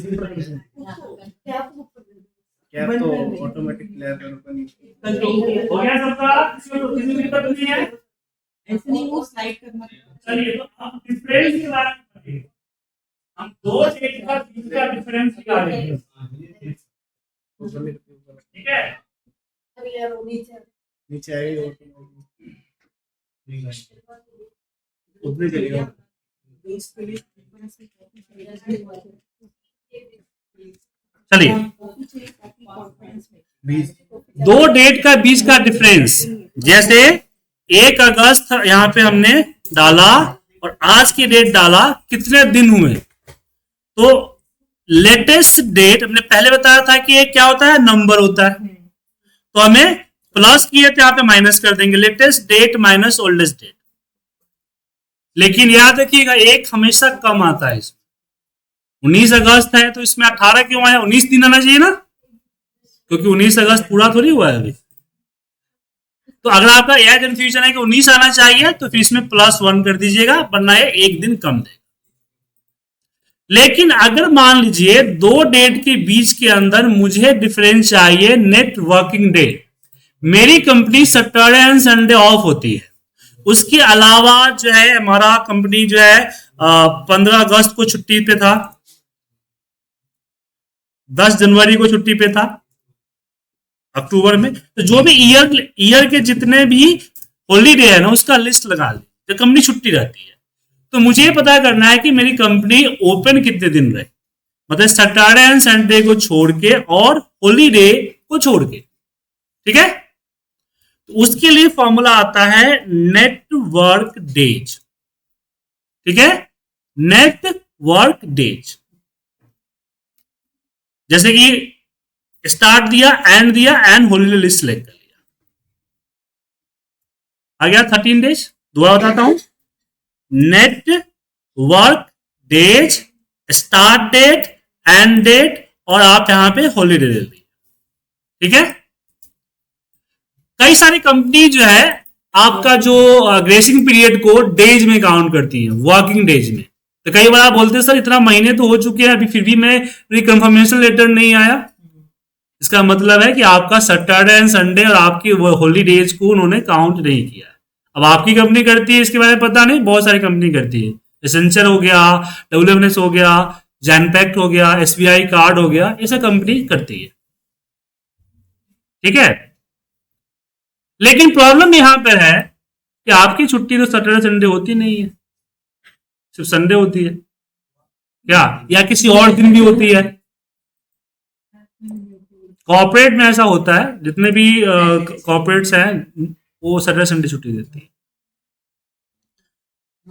क्या तो ऑटोमेटिक क्लियर कर ओपन कल तो हो गया सबका, इसमें तो किसी दिक्कत नहीं है। ऐसे नहीं वो स्लाइड करना। चलिए तो आप डिफरेंस के बारे में बताइए, हम दो डेट का बीच का डिफरेंस निकालेंगे, ठीक है। नीचे आएगा उतने चलेगा। चलिए 20 दो डेट का बीच का डिफरेंस, जैसे 1 अगस्त यहाँ पे हमने डाला और आज की डेट डाला, कितने दिन हुए? तो लेटेस्ट डेट हमने पहले बताया था कि ये क्या होता है, नंबर होता है। तो हमें प्लस किए तो यहाँ पे माइनस कर देंगे, latest date minus oldest date. लेकिन याद रखिएगा एक हमेशा कम आता है इसमें। 19 अगस्त है तो इसमें 18 क्यों आया, 19 दिन आना चाहिए ना, क्योंकि 19 अगस्त पूरा थोड़ी हुआ है अभी। तो अगर आपका यह कंफ्यूजन है कि 19 आना चाहिए तो फिर इसमें +1 कर दीजिएगा, वरना ये एक दिन कम देगा। लेकिन अगर मान लीजिए दो डेट के बीच के अंदर मुझे डिफरेंस चाहिए नेट वर्किंग डे, मेरी company Saturday and Sunday off होती है, उसके अलावा जो है हमारा कंपनी जो है 15 अगस्त को छुट्टी पे था, 10 जनवरी को छुट्टी पे था अक्टूबर में, तो जो भी ईयर के जितने भी हॉलीडे है ना उसका लिस्ट लगा ली, तो कंपनी छुट्टी रहती है। तो मुझे पता करना है कि मेरी कंपनी ओपन कितने दिन रहे, मतलब सैटरडे एंड संडे को छोड़ के और हॉलीडे को छोड़ के, ठीक है। तो उसके लिए फॉर्मूला आता है नेटवर्क डेज, ठीक है, नेटवर्क डेज। जैसे कि स्टार्ट दिया एंड हॉलीडे लिस्ट सेलेक्ट कर लिया, आ गया 13 डेज। दोबारा बताता हूं, network days, start date, end date, और आप यहां पे हॉलीडे दे दी, ठीक है। कई सारी कंपनी जो है आपका जो ग्रेसिंग पीरियड को डेज में काउंट करती है, वर्किंग डेज में। तो कई बार आप बोलते हैं सर इतना महीने तो हो चुके हैं अभी फिर भी मेरी कंफर्मेशन लेटर नहीं आया। इसका मतलब है कि आपका सैटरडे एंड संडे और आपकी हॉलीडेज को उन्होंने काउंट नहीं किया। अब आपकी कंपनी करती है इसके बारे में पता नहीं, बहुत सारी कंपनी करती है, एसेंशियल हो गया, डब्ल्यूएमएस हो गया, जैनपैक्ट हो गया, एसबीआई कार्ड हो गया, ऐसा कंपनी करती है, ठीक है। लेकिन प्रॉब्लम यहां पर है कि आपकी छुट्टी तो सैटरडे संडे होती नहीं है, सिर्फ संडे होती है क्या, या किसी और दिन भी होती है। कॉर्पोरेट में ऐसा होता है, जितने भी कॉर्पोरेट्स हैं वो सैटरडे संडे छुट्टी देती है।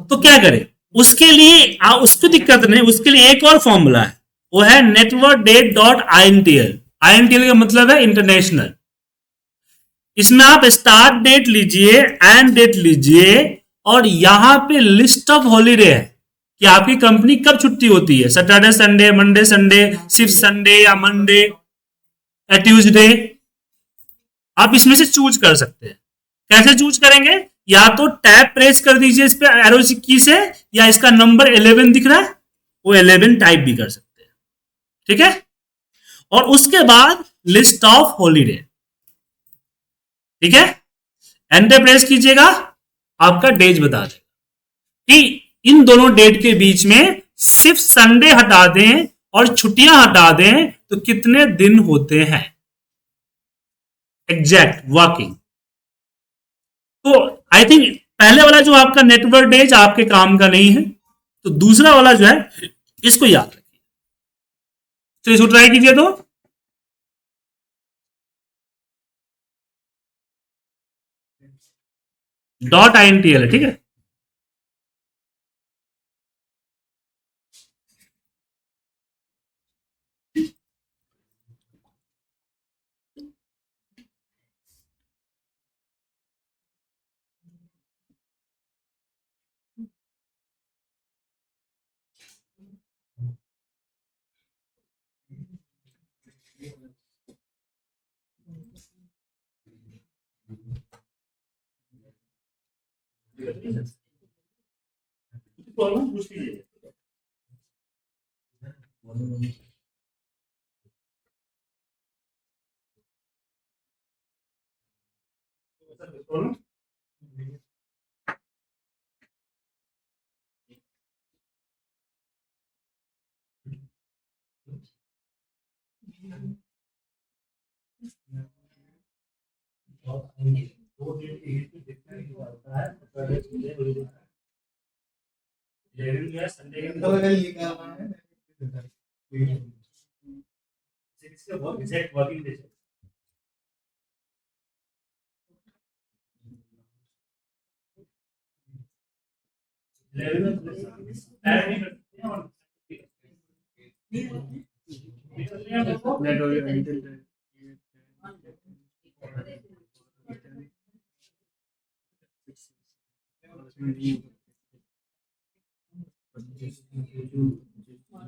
तो क्या करें उसके लिए, उसकी दिक्कत नहीं, उसके लिए एक और फॉर्मूला है, वो है network date dot INTL। INTL का मतलब है इंटरनेशनल। इसमें आप स्टार्ट डेट लीजिए, एंड डेट लीजिए, और यहां पे लिस्ट ऑफ हॉलीडे है कि आपकी कंपनी कब छुट्टी होती है, सैटरडे संडे, मंडे संडे, सिर्फ संडे या मंडे या ट्यूसडे। आप इसमें से चूज कर सकते हैं। कैसे चूज करेंगे, या तो टैब प्रेस कर दीजिए इस पे एरो की से, या इसका नंबर 11 दिख रहा है वो 11 टाइप भी कर सकते हैं, ठीक है। और उसके बाद लिस्ट ऑफ हॉलीडे, ठीक है, एंटर प्रेस कीजिएगा, आपका डेज बता देगा कि इन दोनों डेट के बीच में सिर्फ संडे हटा दें और छुट्टियां हटा दें तो कितने दिन होते हैं एग्जैक्ट वर्किंग। तो आई थिंक पहले वाला जो आपका नेटवर्क डेज आपके काम का नहीं है, तो दूसरा वाला जो है इसको याद रखिए। तो इसको ट्राई कीजिए, तो .INTL है, ठीक है। प्रॉब्लम पूछ लीजिए।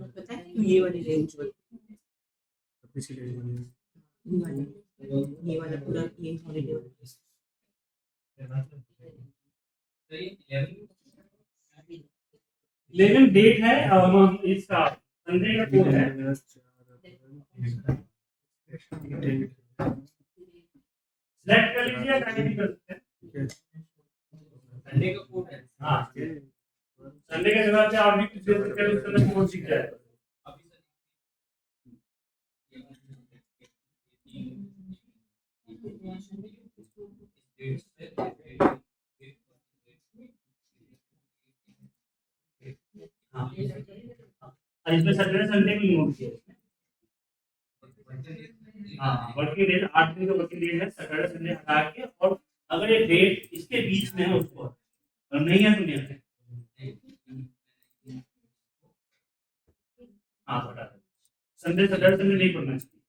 पता है क्यों ये वाली रेंज ये वाला पूरा ये हॉलीडे लेकिन डेट है इसका संडे का कोड है। सिलेक्ट कर लीजिए, टाइम भी कर सकते हैं। संडे का कोड है। हाँ, संडे के जगह पे आप भी कुछ दे सकते हैं, उसके अंदर कोड सीख जाएगा। हाँ, इसमें सैटरडे संडे भी नोट किया। हाँ, वर्किंग डेज 8 दिन का वर्किंग डेज है, सैटरडे संडे हटा के, और अगर ये डेट इसके बीच में है उसको, और नहीं है तो नहीं है। हाँ, हटा संडे सैटरडे संडे नहीं पढ़ना चाहिए।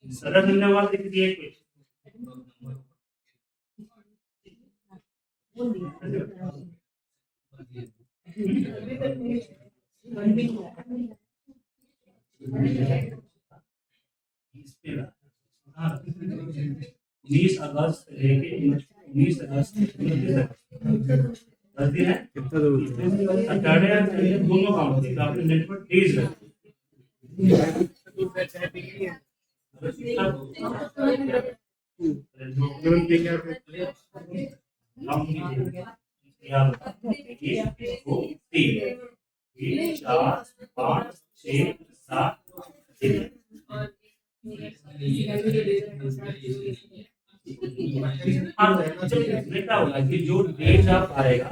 सैटरडे संडे हुआ तो किसी एक उन्नीस अगस्त लेके 19 अगस्त 10 दिन है, सैटरडे दोनों काम होते हैं, आपने नेटवर्क डेज रखते जो डेट आप आएगा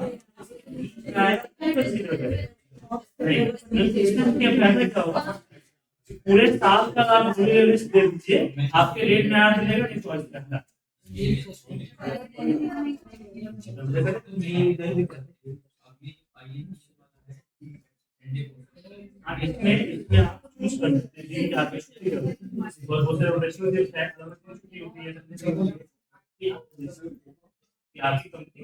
पूरे साल का आप लिस्ट दे दीजिए, आपके रेट में आ जाएगा, नहीं चॉइस करना। इसमें आप चूज कर सकते हैं कि आप छुट्टी करो, बहुत सारे रोटेशनल जो टैग छुट्टी होती है कि आपकी कंपनी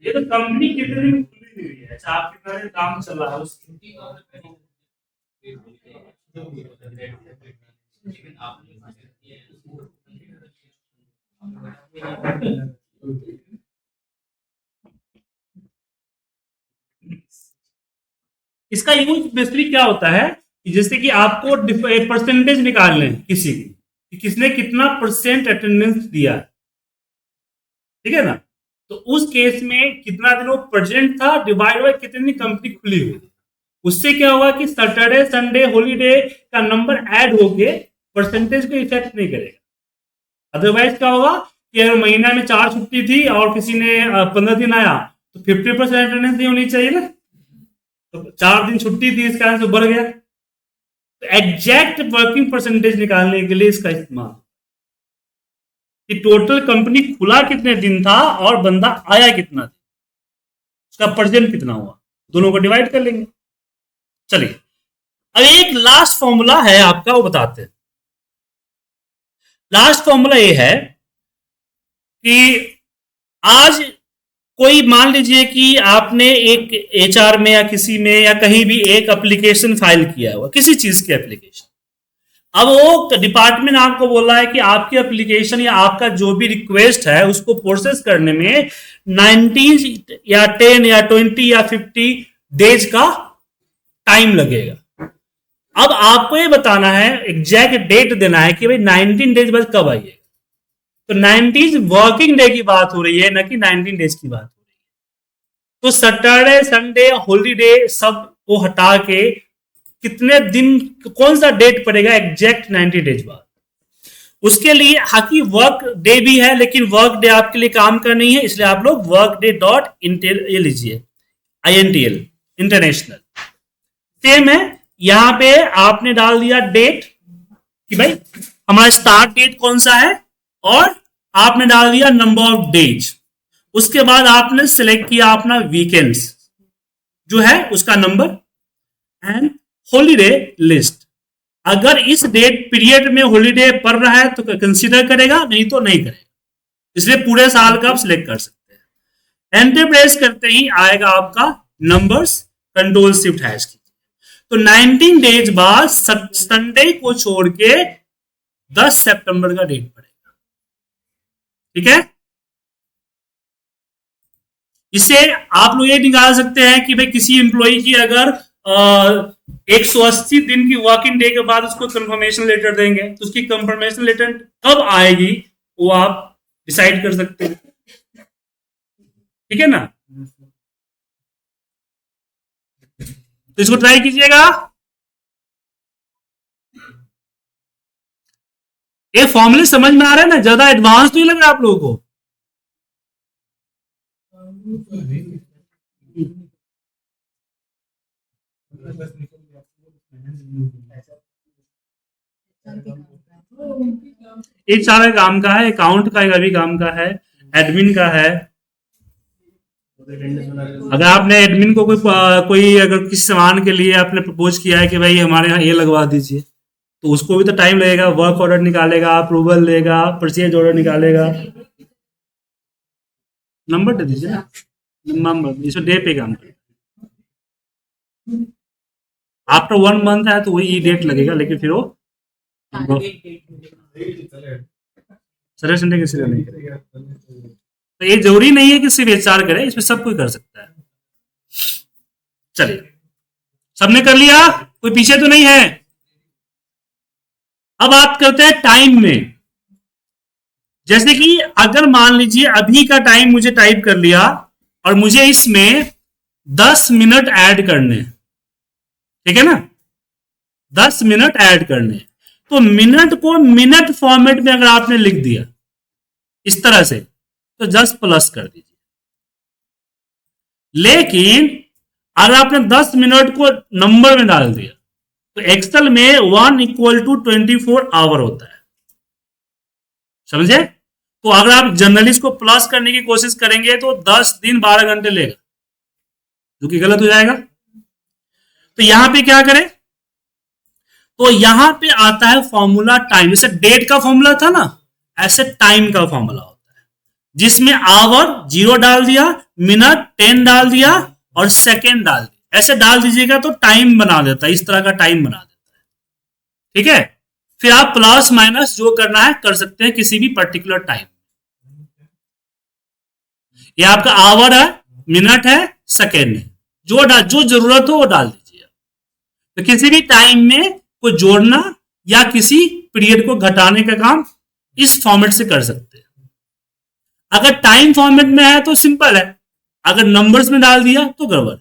ये तो कंपनी कितने दिन खुली हुई है, अच्छा आप कितना काम चल रहा है उसकी। इसका यूज बेसिकली क्या होता है कि जैसे कि आपको परसेंटेज निकालने हैं किसी की कि किसने कितना परसेंट अटेंडेंस दिया, ठीक है ना, तो उस केस में कितना दिन वो प्रेजेंट था डिवाइड बाय कितनी कंपनी खुली हुई, उससे क्या होगा कि सैटरडे संडे हॉलीडे का नंबर ऐड होके परसेंटेज को इफेक्ट नहीं करेगा। अदरवाइज क्या होगा कि अगर महीना में 4 छुट्टी थी और किसी ने 15 दिन आया तो 50% अटेंडेंस नहीं होनी चाहिए ना, तो 4 दिन छुट्टी थी इस कारण से बढ़ गया। तो एग्जैक्ट वर्किंग परसेंटेज निकालने के लिए इसका इस्तेमाल कि टोटल कंपनी खुला कितने दिन था और बंदा आया कितना था, उसका परसेंट कितना हुआ, दोनों को डिवाइड कर लेंगे। चलिए अब एक लास्ट फॉर्मूला है आपका, वो बताते हैं। लास्ट फॉर्मूला ये है कि आज कोई मान लीजिए कि आपने एक एचआर में या किसी में या कहीं भी एक एप्लीकेशन फाइल किया हुआ, किसी चीज की एप्लीकेशन, अब वो डिपार्टमेंट आपको बोला है कि आपकी एप्लीकेशन या आपका जो भी रिक्वेस्ट है उसको प्रोसेस करने में 90 या 10 या 20 या 50 डेज का टाइम लगेगा। अब आपको ये बताना है, एग्जैक्ट डेट देना है कि भाई 19 डेज बाद कब आइएगा। तो 90 वर्किंग डे की बात हो रही है, ना कि 19 डेज की बात हो रही है। तो सैटरडे संडे हॉलीडे सब को हटा के कितने दिन, कौन सा डेट पड़ेगा एग्जैक्ट 90 डेज बाद, उसके लिए हालांकि वर्क डे भी है लेकिन वर्क डे आपके लिए काम का नहीं है, इसलिए आप लोग वर्क डे डॉट इंटेल ये लीजिए, INTL इंटरनेशनल। सेम है, यहां पे आपने डाल दिया डेट कि भाई हमारा स्टार्ट डेट कौन सा है और आपने डाल दिया नंबर ऑफ डेज। उसके बाद आपने सिलेक्ट किया अपना वीकेंड्स जो है उसका नंबर, एंड हॉलीडे लिस्ट। अगर इस डेट पीरियड में हॉलीडे पड़ रहा है तो कंसीडर करेगा, नहीं तो नहीं करेगा। इसलिए पूरे साल का आप सिलेक्ट कर सकते हैं। एंटर प्रेस करते ही आएगा आपका नंबर्स, कंट्रोल शिफ्ट हैश कीजिए। तो 19 डेज बाद संडे को छोड़ के 10 सितंबर का डेट पड़ेगा। ठीक है, इससे आप लोग ये निकाल सकते हैं कि भाई किसी एम्प्लॉय की अगर 180 दिन की वर्किंग डे के बाद उसको कंफर्मेशन लेटर देंगे तो उसकी कंफर्मेशन लेटर कब आएगी वो आप डिसाइड कर सकते हैं। ठीक है ना, तो इसको ट्राई कीजिएगा। ये फॉर्मूले समझ में आ रहा है ना, ज्यादा एडवांस तो नहीं लग रहा आप लोगों को? एक सारा काम का है, अकाउंट का भी काम का है, एडमिन का है। अगर आपने एडमिन को कोई अगर किसी सामान के लिए आपने प्रपोज किया है कि भाई हमारे यहाँ ये लगवा दीजिए, तो उसको भी तो टाइम लगेगा। वर्क ऑर्डर निकालेगा, अप्रूवल लेगा, परचेज ऑर्डर निकालेगा। नंबर दे दीजिए ना, नंबर इसमें डे पे काम करेगा। आफ्टर 1 मंथ है तो वही डेट लगेगा, लेकिन फिर वो सैटरडे संडे किसी नहीं करेगा। तो ये जरूरी नहीं है कि सिर्फ एचआर करे, इसमें सब कोई कर सकता है। चलिए, सबने कर लिया, कोई पीछे तो नहीं है। अब बात करते हैं टाइम में। जैसे कि अगर मान लीजिए अभी का टाइम मुझे टाइप कर लिया और मुझे इसमें 10 मिनट ऐड करने, ठीक है ना, 10 मिनट ऐड करने, तो मिनट को मिनट फॉर्मेट में अगर आपने लिख दिया इस तरह से तो जस्ट प्लस कर दीजिए। लेकिन अगर आपने 10 मिनट को नंबर में डाल दिया तो एक्सेल में 1 = 24 आवर होता है, समझे? तो अगर आप जनरली इसको प्लस करने की कोशिश करेंगे तो 10 दिन 12 घंटे लेगा, जो कि गलत हो जाएगा। तो यहां पे क्या करें, तो यहां पे आता है फॉर्मूला टाइम। जैसे डेट का फॉर्मूला था ना, ऐसे टाइम का फॉर्मूला होता है, जिसमें आवर 0 डाल दिया, मिनट 10 डाल दिया और सेकेंड डाल दिया। ऐसे डाल दीजिएगा तो टाइम बना देता है, इस तरह का टाइम बना देता है। ठीक है, फिर आप प्लस माइनस जो करना है कर सकते हैं किसी भी पर्टिकुलर टाइम। ये आपका आवर है, मिनट है, सेकेंड है, जो जरूरत हो वो डाल दीजिए। तो किसी भी टाइम में को जोड़ना या किसी पीरियड को घटाने का काम इस फॉर्मेट से कर सकते हैं। अगर टाइम फॉर्मेट में है तो सिंपल है, अगर नंबर्स में डाल दिया तो गड़बड़।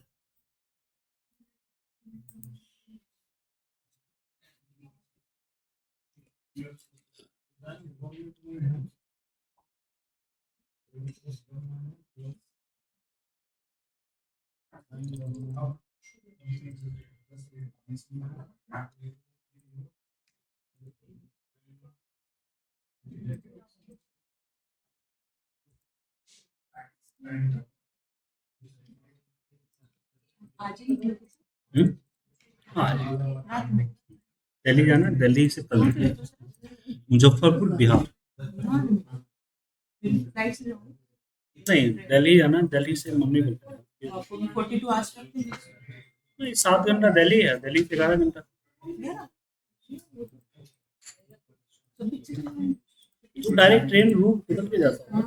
हाँ, दिल्ली जाना, दिल्ली से कल मुजफ्फरपुर बिहार, नहीं दिल्ली जाना, दिल्ली से मम्मी को 42 आवर्स नहीं, 7 घंटा दिल्ली है, दिल्ली से 11 घंटा। तो डायरेक्ट ट्रेन रूट बदल के जाता है।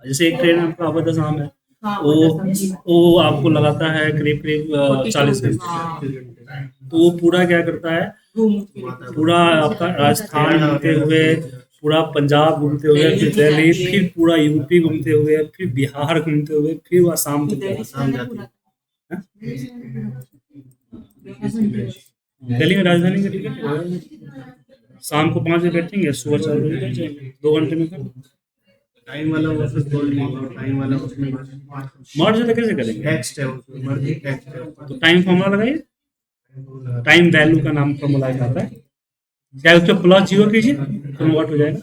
जैसे एक ट्रेन आपका आबाद शाम है, वो आपको लगाता है करीब 40 घंटे। तो वो पूरा क्या करता है, पूरा आपका राजस्थान घूमते हुए, पूरा पंजाब घूमते हुए, फिर दिल्ली, फिर पूरा यूपी घूमते हुए, फिर बिहार घूमते हुए, फिर आसाम तक जाता है। दिल्ली में राजधानी का टिकट है, शाम को 5 बजे बैठेंगे, सुबह 4 बजे बैठ जाएंगे, 2 घंटे में कर। टाइम वाला ऑफिस बोल नहीं, टाइम वाला उसमें मर्ज तो कैसे करेंगे, टेक्स्ट है उसमें, मर्जी टेक्स्ट है। तो टाइम फॉर्मूला लगाइए, टाइम वैल्यू का नाम फॉर्मूला आता है, क्या उसको प्लस 0 कीजिए, कन्वर्ट हो जाएगा।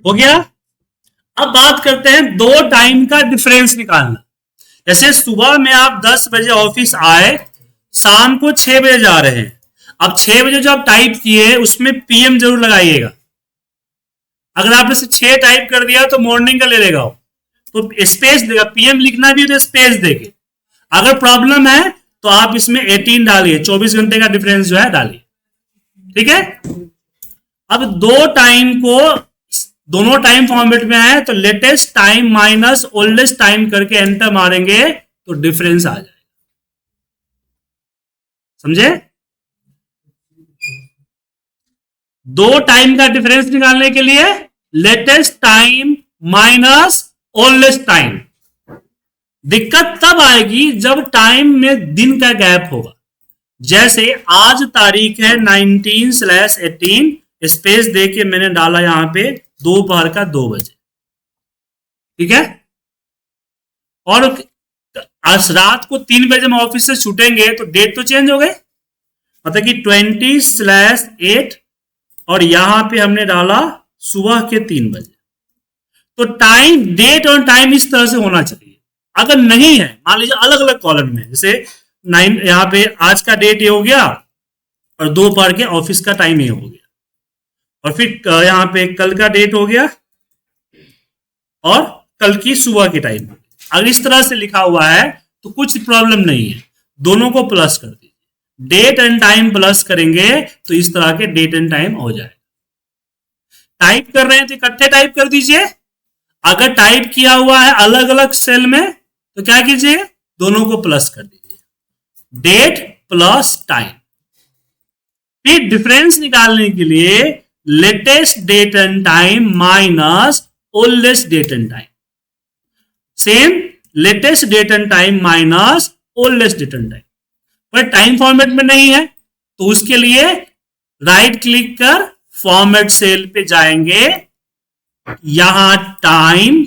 हो गया। अब बात करते हैं 2 टाइम का डिफरेंस निकालना। जैसे सुबह में आप 10 बजे ऑफिस आए, शाम को 6 बजे जा रहे हैं, अब 6 बजे जो आप टाइप किए उसमें पीएम जरूर लगाइएगा। अगर आपने से 6 टाइप कर दिया तो मॉर्निंग का ले लेगा वो, तो स्पेस देगा, पीएम लिखना भी तो स्पेस देके। अगर प्रॉब्लम है तो आप इसमें 18 डालिए, 24 घंटे का डिफरेंस जो है डालिए, ठीक है। अब दो टाइम को दोनों टाइम फॉर्मेट में है, तो latest time minus oldest time करके एंटर मारेंगे तो डिफरेंस आ जाएगा, समझे। दो टाइम का डिफरेंस निकालने के लिए latest time minus oldest time. दिक्कत तब आएगी जब टाइम में दिन का गैप होगा। जैसे आज तारीख है 19/18, स्पेस दे के मैंने डाला यहां पे दोपहर का 2 बजे, ठीक है। और आज रात को 3 बजे हम ऑफिस से छूटेंगे तो डेट तो चेंज हो गई, मतलब कि 20/8, और यहां पे हमने डाला सुबह के 3 बजे। तो टाइम, डेट और टाइम इस तरह से होना चाहिए। अगर नहीं है, मान लीजिए अलग अलग कॉलम में, जैसे 9 यहाँ पे आज का डेट ये हो गया और दोपहर के ऑफिस का टाइम ये हो गया, और फिर यहाँ पे कल का डेट हो गया और कल की सुबह के टाइम। अगर इस तरह से लिखा हुआ है तो कुछ प्रॉब्लम नहीं है, दोनों को प्लस कर दीजिए। डेट एंड टाइम प्लस करेंगे तो इस तरह के डेट एंड टाइम हो जाएगा। टाइप कर रहे हैं तो इकट्ठे टाइप कर दीजिए। अगर टाइप किया हुआ है अलग अलग सेल में तो क्या कीजिए, दोनों को प्लस कर दीजिए, डेट प्लस टाइम। फिर डिफरेंस निकालने के लिए latest date and time minus oldest date and time, same latest date and time minus oldest date and time. पर टाइम फॉर्मेट में नहीं है तो उसके लिए राइट क्लिक कर फॉर्मेट सेल पे जाएंगे, यहां टाइम,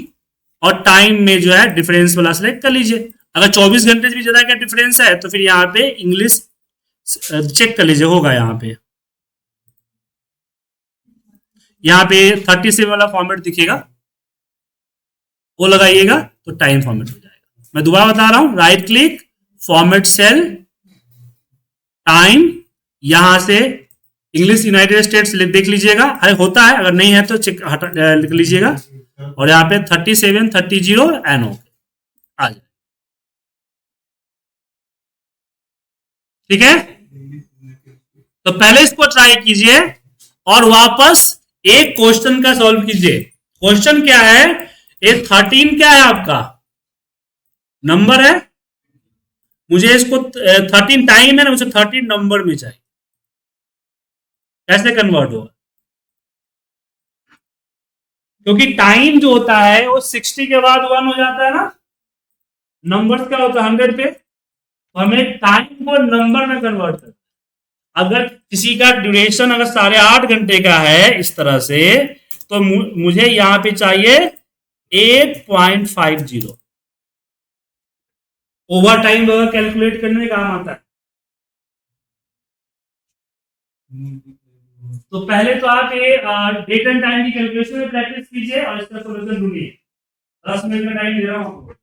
और टाइम में जो है डिफरेंस वाला सेलेक्ट कर लीजिए। अगर 24 घंटे से भी ज्यादा का डिफरेंस है तो फिर यहां पे इंग्लिश चेक कर लीजिए, होगा यहां पे, यहां पे 37 वाला फॉर्मेट दिखेगा, वो लगाइएगा तो टाइम फॉर्मेट हो जाएगा। मैं दोबारा बता रहा हूं, right click format cell, time, यहां से इंग्लिश यूनाइटेड स्टेट्स देख लीजिएगा, अरे होता है, अगर नहीं है तो चेक हटा लिख लीजिएगा, और यहाँ पे 37 30 NO आ जाए, ठीक है। तो पहले इसको ट्राई कीजिए और वापस एक क्वेश्चन का सॉल्व कीजिए। क्वेश्चन क्या है, ये 13 क्या है आपका नंबर है, मुझे इसको 13 टाइम है ना, मुझे 13 नंबर में चाहिए, कैसे कन्वर्ट होगा। क्योंकि टाइम जो होता है वो 60 के बाद 1 हो जाता है ना, नंबर क्या होता है 100 पे, तो हमें टाइम को नंबर में कन्वर्ट करना। अगर किसी का ड्यूरेशन अगर 8.5 घंटे का है इस तरह से, तो मुझे यहां पे चाहिए 8.50। ओवर टाइम वगैरह कैलकुलेट करने में काम आता है। तो पहले तो आप ये डेट एंड टाइम की कैलकुलेशन में प्रैक्टिस कीजिए और इसका सॉल्यूशन ढूंढिए। 10 मिनट का टाइम दे रहा हूं।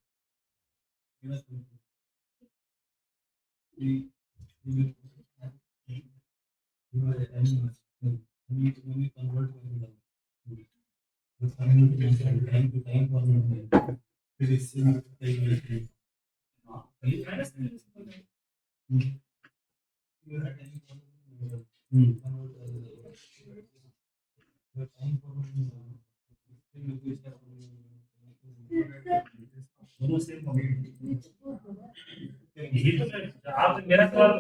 यही तो आप मेरा सवाल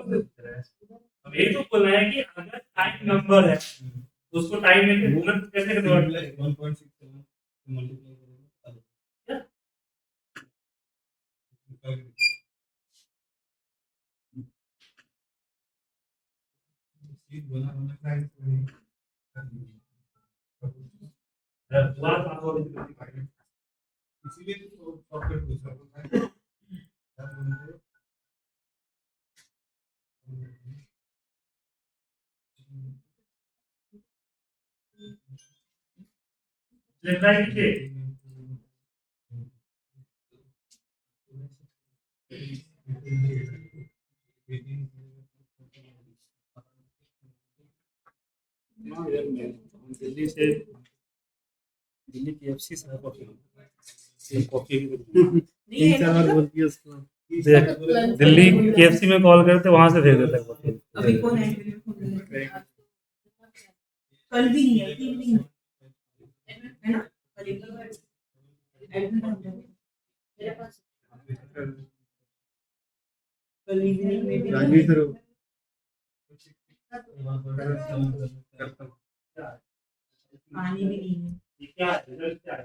अब यही तो बोल रहे हैं कि अगर टाइम नंबर है तो उसको टाइम में घूमन कैसे कन्वर्ट 1.67 मल्टीप्लाई इसीलिए तो सॉफ्टवेयर पूछा ट्राई कीजिए। दिल्ली से दिल्ली KFC से कॉफी नहीं है ना, बोलती है उसको। दिल्ली KFC में कॉल करते वहां से भेज देता है कॉफी। अभी कौन है मेरे फोन में? कल भी नहीं है, तीन दिन है ना, कल एक मेरे पास कल इवनिंग में भी राजी करो। पानी भी नहीं है। ये क्या है? रिजल्ट क्या है?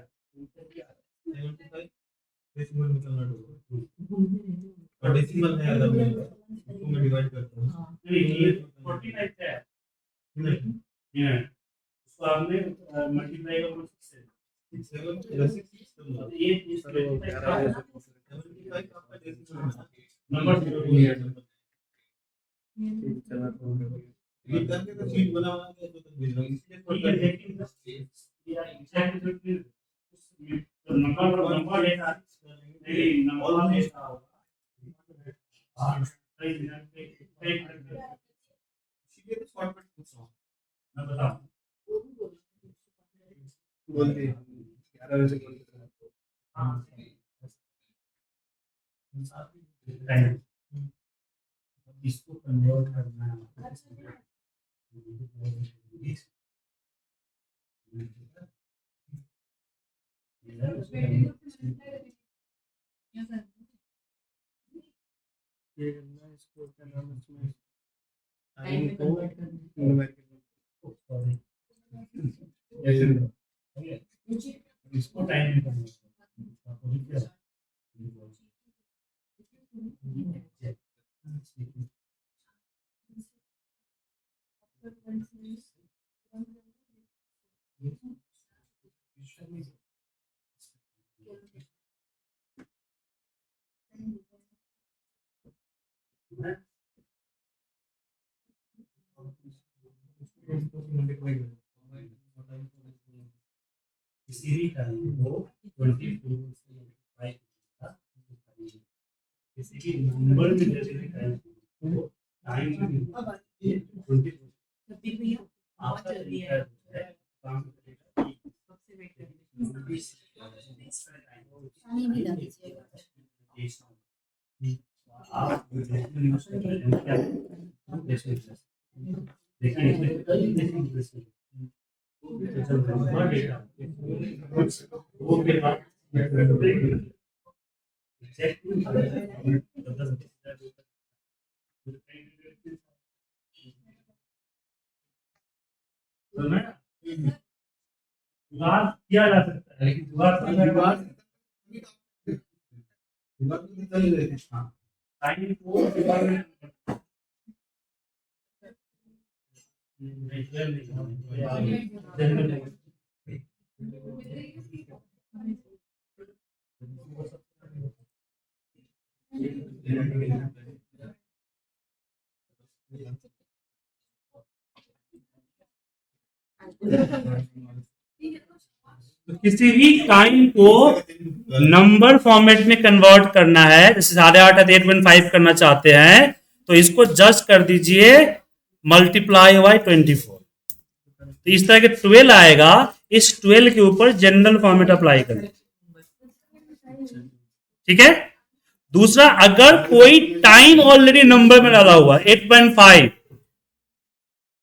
डेसिमल निकलना और डेसिमल है अलग में, उसको मैं डिवाइड करता हूँ। नहीं, ये 49 है। ये उसको आपने मल्टीप्लाई कर सकते हैं। ये नंबर शीट बना हुआ है तो भेज रहा हूँ, इसलिए नंबर लेना नहीं, नंबर लेना होगा। मैं बताऊं बोल दिए 11 बजे बोल इसको कन्वर्ट करना है। ये करना है, इसको क्या नाम है इसमें, टाइम को न्यूमेरिकल इसको टाइम में करना किसी टाइम को 24 से मल्टीप्लाई करना, किसी भी नंबर में जैसे टाइम को टाइम में 24 सब्जी भैया आवाज चल रही है, काम करेगा। सबसे वेट करेंगे। पानी भी ला दीजिएगा। आप देखिए विवाद किया जा सकता है, लेकिन विवाद टाइम को तो किसी भी टाइम को नंबर फॉर्मेट में कन्वर्ट करना है, जैसे 8.5 8.5 करना चाहते हैं तो इसको जस्ट कर दीजिए मल्टीप्लाई बाय 24। तो इस तरह के 12 आएगा, इस 12 के ऊपर जनरल फॉर्मेट अप्लाई करें। ठीक है। दूसरा, अगर कोई टाइम ऑलरेडी नंबर में डाला हुआ 8.5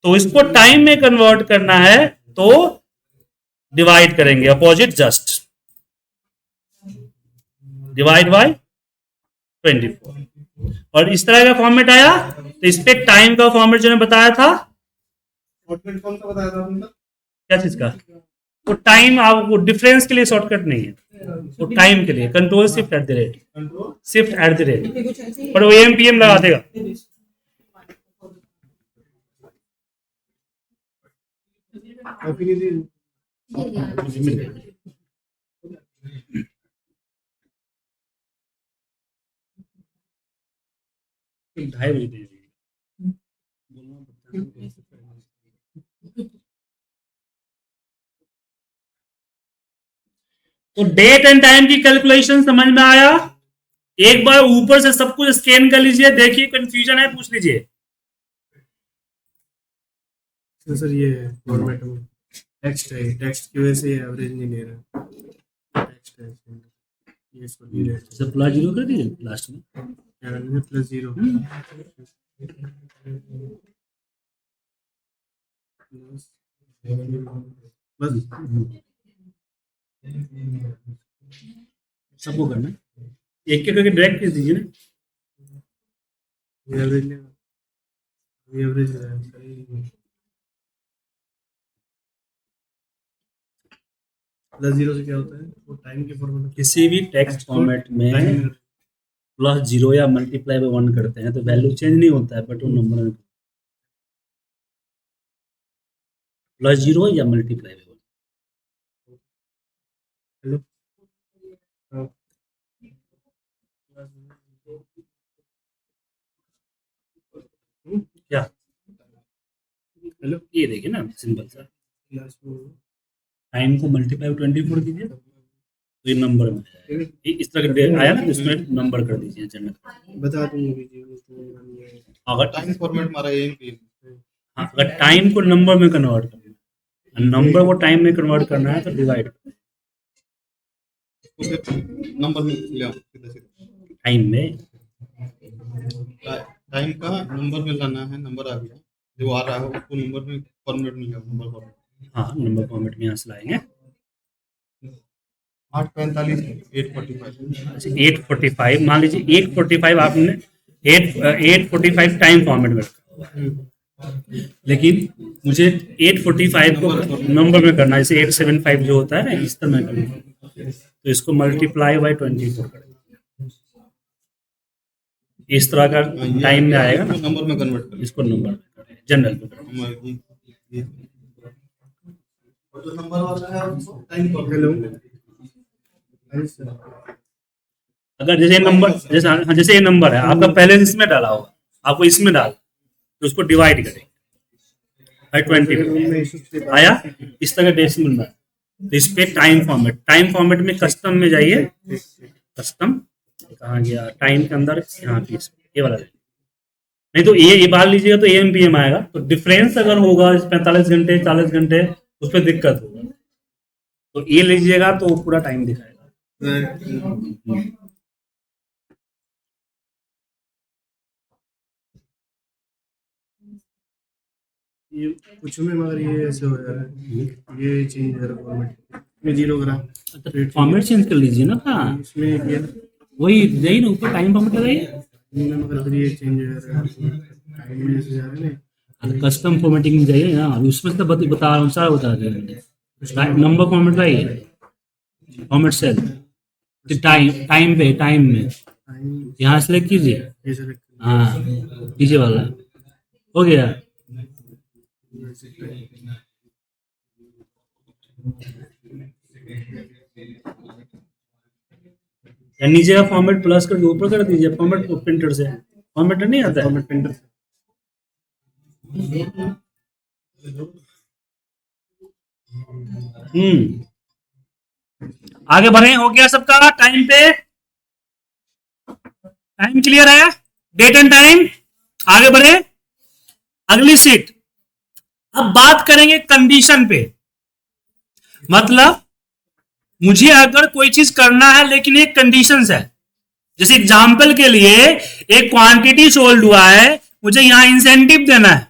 तो इसको टाइम में कन्वर्ट करना है तो डिवाइड करेंगे, अपोजिट जस्ट डिवाइड बाय 24। और इस तरह का फॉर्मेट आया तो इस पे टाइम का फॉर्मेट जो मैं बताया था, शॉर्टकट कौन सा बताया था आपने? क्या चीज का, वो टाइम, आपको डिफरेंस के लिए शॉर्टकट नहीं है, वो टाइम के लिए control shift at the rate, control shift at the rate, कुछ ऐसे ही पर वो एमपीएम लगा देगा। कॉपी नहीं दी। ये लिया। ठीक 2:30 बजे दे दीजिए। तो डेट एंड टाइम की कैलकुलेशन समझ में आया? एक बार ऊपर से सब कुछ स्कैन कर लीजिए, देखिए कंफ्यूजन है पूछ लीजिए। तो सर ये फॉर्मेट में टेक्स्ट है, टेक्स्ट की वजह से एवरेज नहीं ले रहा, टेक्स्ट है ये इसको डिलीट सब प्लस जीरो कर दीजिए लास्ट में। क्या करना है, +0 बस सबको करना है, एक एक करके ड्रैग कर दीजिए ना। एवरेज नहीं, एवरेज +0 से क्या होता है, वो टाइम के फॉर्मेट किसी भी टेक्स्ट फॉर्मेट में टाइम प्लस जीरो या मल्टीप्लाई बाय 1 करते हैं तो वैल्यू चेंज नहीं होता है, बट वो नंबर में प्लस जीरो या मल्टीप्लाई बाय 1। हेलो क्या हेलो ये देखिए ना, सिंपल सा क्लास में टाइम को मल्टीप्लाई 24 कीजिए तो ये नंबर में आ जाएगा। ये इस तरह का आया ना, तो इसमें नंबर कर दीजिए जनरल। बता दूंगी जी अगर टाइम फॉर्मेट हमारा एएमपी हाँ, अगर टाइम को नंबर में कन्वर्ट करना है, नंबर को टाइम में कन्वर्ट करना है तो डिवाइड नंबर में ले आओ सीधा सीधा टाइम में। टाइम का नंबर में लाना है, नंबर आ गया जो आ रहा है उसको नंबर में फॉर्मेट में लाओ, नंबर फॉर्मेट। हाँ, नंबर फॉर्मेट में यहाँ से लाएंगे। 8:45 8:45 अच्छा 8:45 मान लीजिए, 8:45 आपने 8:45 टाइम फॉर्मेट में रखा हुआ है, लेकिन मुझे 8:45 को नंबर में करना है, जैसे 875 जो होता है ना, इस तरह में करना है, तो इसको मल्टीप्लाई बाय 24 करें, इस तरह का टाइम में आएगा ना, नंबर में कन्वर्ट कर इसको नंबर में करें, जनरल में करें। और जो नंबर वाला है उसको टाइम हेलो अगर जैसे नंबर जैसे ये नंबर है आपका, पहले इसमें डाला होगा, आपको इसमें डाल तो उसको डिवाइड करें बाय 24 आया, इस तरह डेसिमल में। तो इस पे टाइम फॉर्मेट में कस्टम में जाइए, कस्टम कहाँ गया, टाइम के अंदर यहाँ पे ये वाला नहीं तो ये बाल लीजिएगा तो AM PM आएगा, तो डिफरेंस अगर होगा 45 घंटे 40 घंटे उस पर दिक्कत होगा, तो ये लीजिएगा तो पूरा टाइम दिखाएगा। ये कुछ में मगर ये ऐसे हो जा रहा है, ये चेंज हो रहा है फॉर्मेट में 0 करा, फॉर्मेट चेंज कर लीजिए ना। हाँ इसमें किया वही यही ना, ऊपर टाइम फॉर्मेट लगाइए, मगर फिर ये चेंज हो रहा है, टाइम में ऐसे जा रहा है ना, कस्टम फॉर्मेटिंग में जाइए ना, अभी उसमें तो बता रहा हूँ, सारा बता रहे हैं। नंबर फॉर्मेट लाइए, फॉर्मेट सेल टाइम में टाइम यहाँ सेलेक्ट कीजिए, ये सेलेक्ट हाँ पीछे वाला हो गया। या नीचे का फॉर्मेट प्लस करके ऊपर कर दीजिए, फॉर्मेट प्रिंटर से, फॉर्मेट नहीं आता है, फॉर्मेट प्रिंटर आगे बढ़े, हो गया सबका टाइम पे, टाइम क्लियर है, डेट एंड टाइम। आगे बढ़े अगली सीट। अब बात करेंगे कंडीशन पे, मतलब मुझे अगर कोई चीज करना है लेकिन एक कंडीशंस है, जैसे एग्जांपल के लिए एक क्वांटिटी सोल्ड हुआ है, मुझे यहां इंसेंटिव देना है,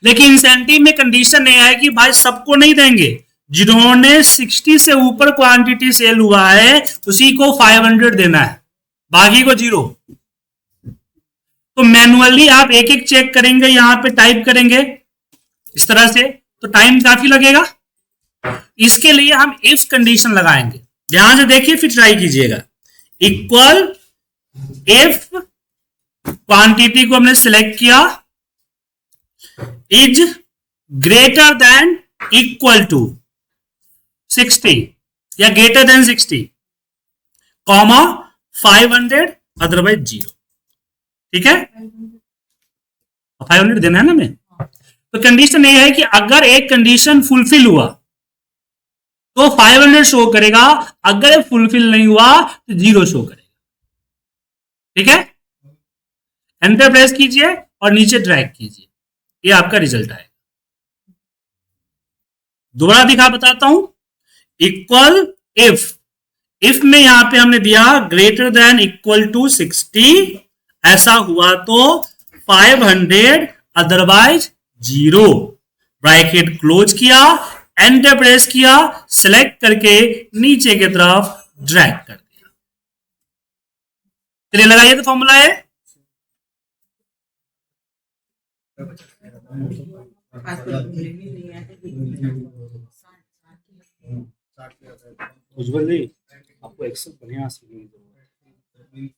लेकिन इंसेंटिव में कंडीशन ये है कि भाई सबको नहीं देंगे, जिन्होंने 60 से ऊपर क्वांटिटी सेल हुआ है उसी को 500 देना है, बाकी को 0। तो मैनुअली आप एक एक चेक करेंगे, यहां पे टाइप करेंगे इस तरह से, तो टाइम काफी लगेगा। इसके लिए हम इफ कंडीशन लगाएंगे, ध्यान से देखिए फिर ट्राई कीजिएगा। इक्वल इफ क्वांटिटी को हमने सिलेक्ट किया, is greater than equal to 60 या ग्रेटर देन 60, कॉमा 500 अदरवाइज 0। ठीक है, 500 देना है ना हमें। तो कंडीशन ये है कि अगर एक कंडीशन फुलफिल हुआ तो 500 शो करेगा, अगर फुलफिल नहीं हुआ तो 0 शो करेगा। ठीक है, एंटर प्रेस कीजिए और नीचे ड्रैग कीजिए, ये आपका रिजल्ट आएगा। दोबारा दिखा बताता हूं, इक्वल इफ में यहां पे हमने दिया ग्रेटर देन इक्वल टू 60, ऐसा हुआ तो 500, अदरवाइज 0। ब्रैकेट क्लोज किया, एंटर प्रेस किया, सिलेक्ट करके नीचे की तरफ ड्रैग कर दिया। चलिए लगाइए तो फॉर्मूला है, उज्जवल जी आपको एक्सेल बढ़िया सीखने की जरूरत है।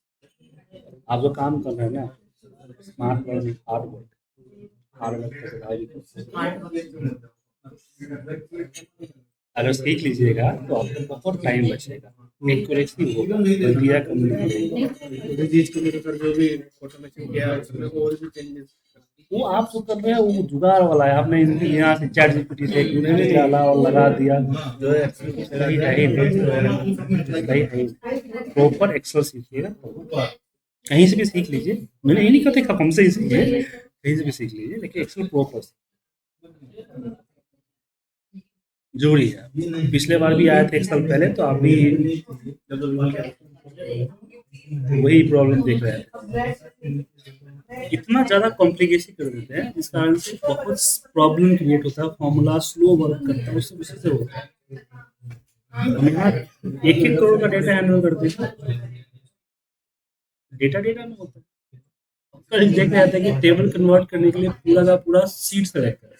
आप जो काम कर रहे हैं ना, स्मार्ट लर्निंग, हार्ड वर्क, अगर सीख लीजिएगा तो आपको बहुत टाइम बचेगा, एक्यूरेसी होगा, गलतियां कम होगी। चीज को मेरे सर जो भी ऑटोमेशन किया है उसमें और भी चेंजेस वो आप जो कर रहे हैं वो जुगाड़ वाला है, आपने यहाँ से चैट जीपीटी से डाला और लगा दिया, जो है सही है ही नहीं। प्रॉपर एक्सेल सीखिएगा, कहीं से भी सीख लीजिए, मैंने ये नहीं कहते कि हमसे ही सीखिए, कहीं से भी सीख लीजिए, लेकिन एक्सेल प्रॉपर जरूरी है। पिछले बार भी आए थे एक साल पहले, तो आप भी वही प्रॉब्लम देख रहे थे, इतना ज्यादा कॉम्प्लिकेशन कर देते हैं जिस कारण से बहुत प्रॉब्लम क्रिएट होता है, फॉर्मूला स्लो वर्क करता है, उससे से होता है। हम यहाँ 1-1 करोड़ का डेटा हैंडल करते हैं, डेटा में होता है, देखा जाता है कि टेबल कन्वर्ट करने के लिए पूरा का पूरा सीट सेलेक्ट करें,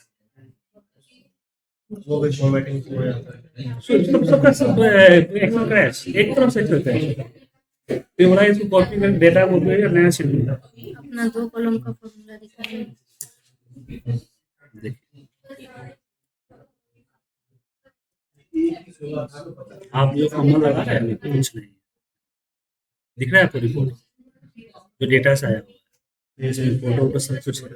वो भी फॉर्मेटिंग हो जाता है। एक्सेल क्रैश, एक तरफ से क्रैश, फिर बोला इसको कॉपी कर डेटा को या नया शीट मिलता है। अपना 2 कॉलम का फॉर्मूला दिखाइए। आप जो फॉर्मूला लगा रहे हैं कुछ नहीं दिख रहा है आपको, रिपोर्ट जो डेटा से आया इसमें फोटो का सब कुछ है।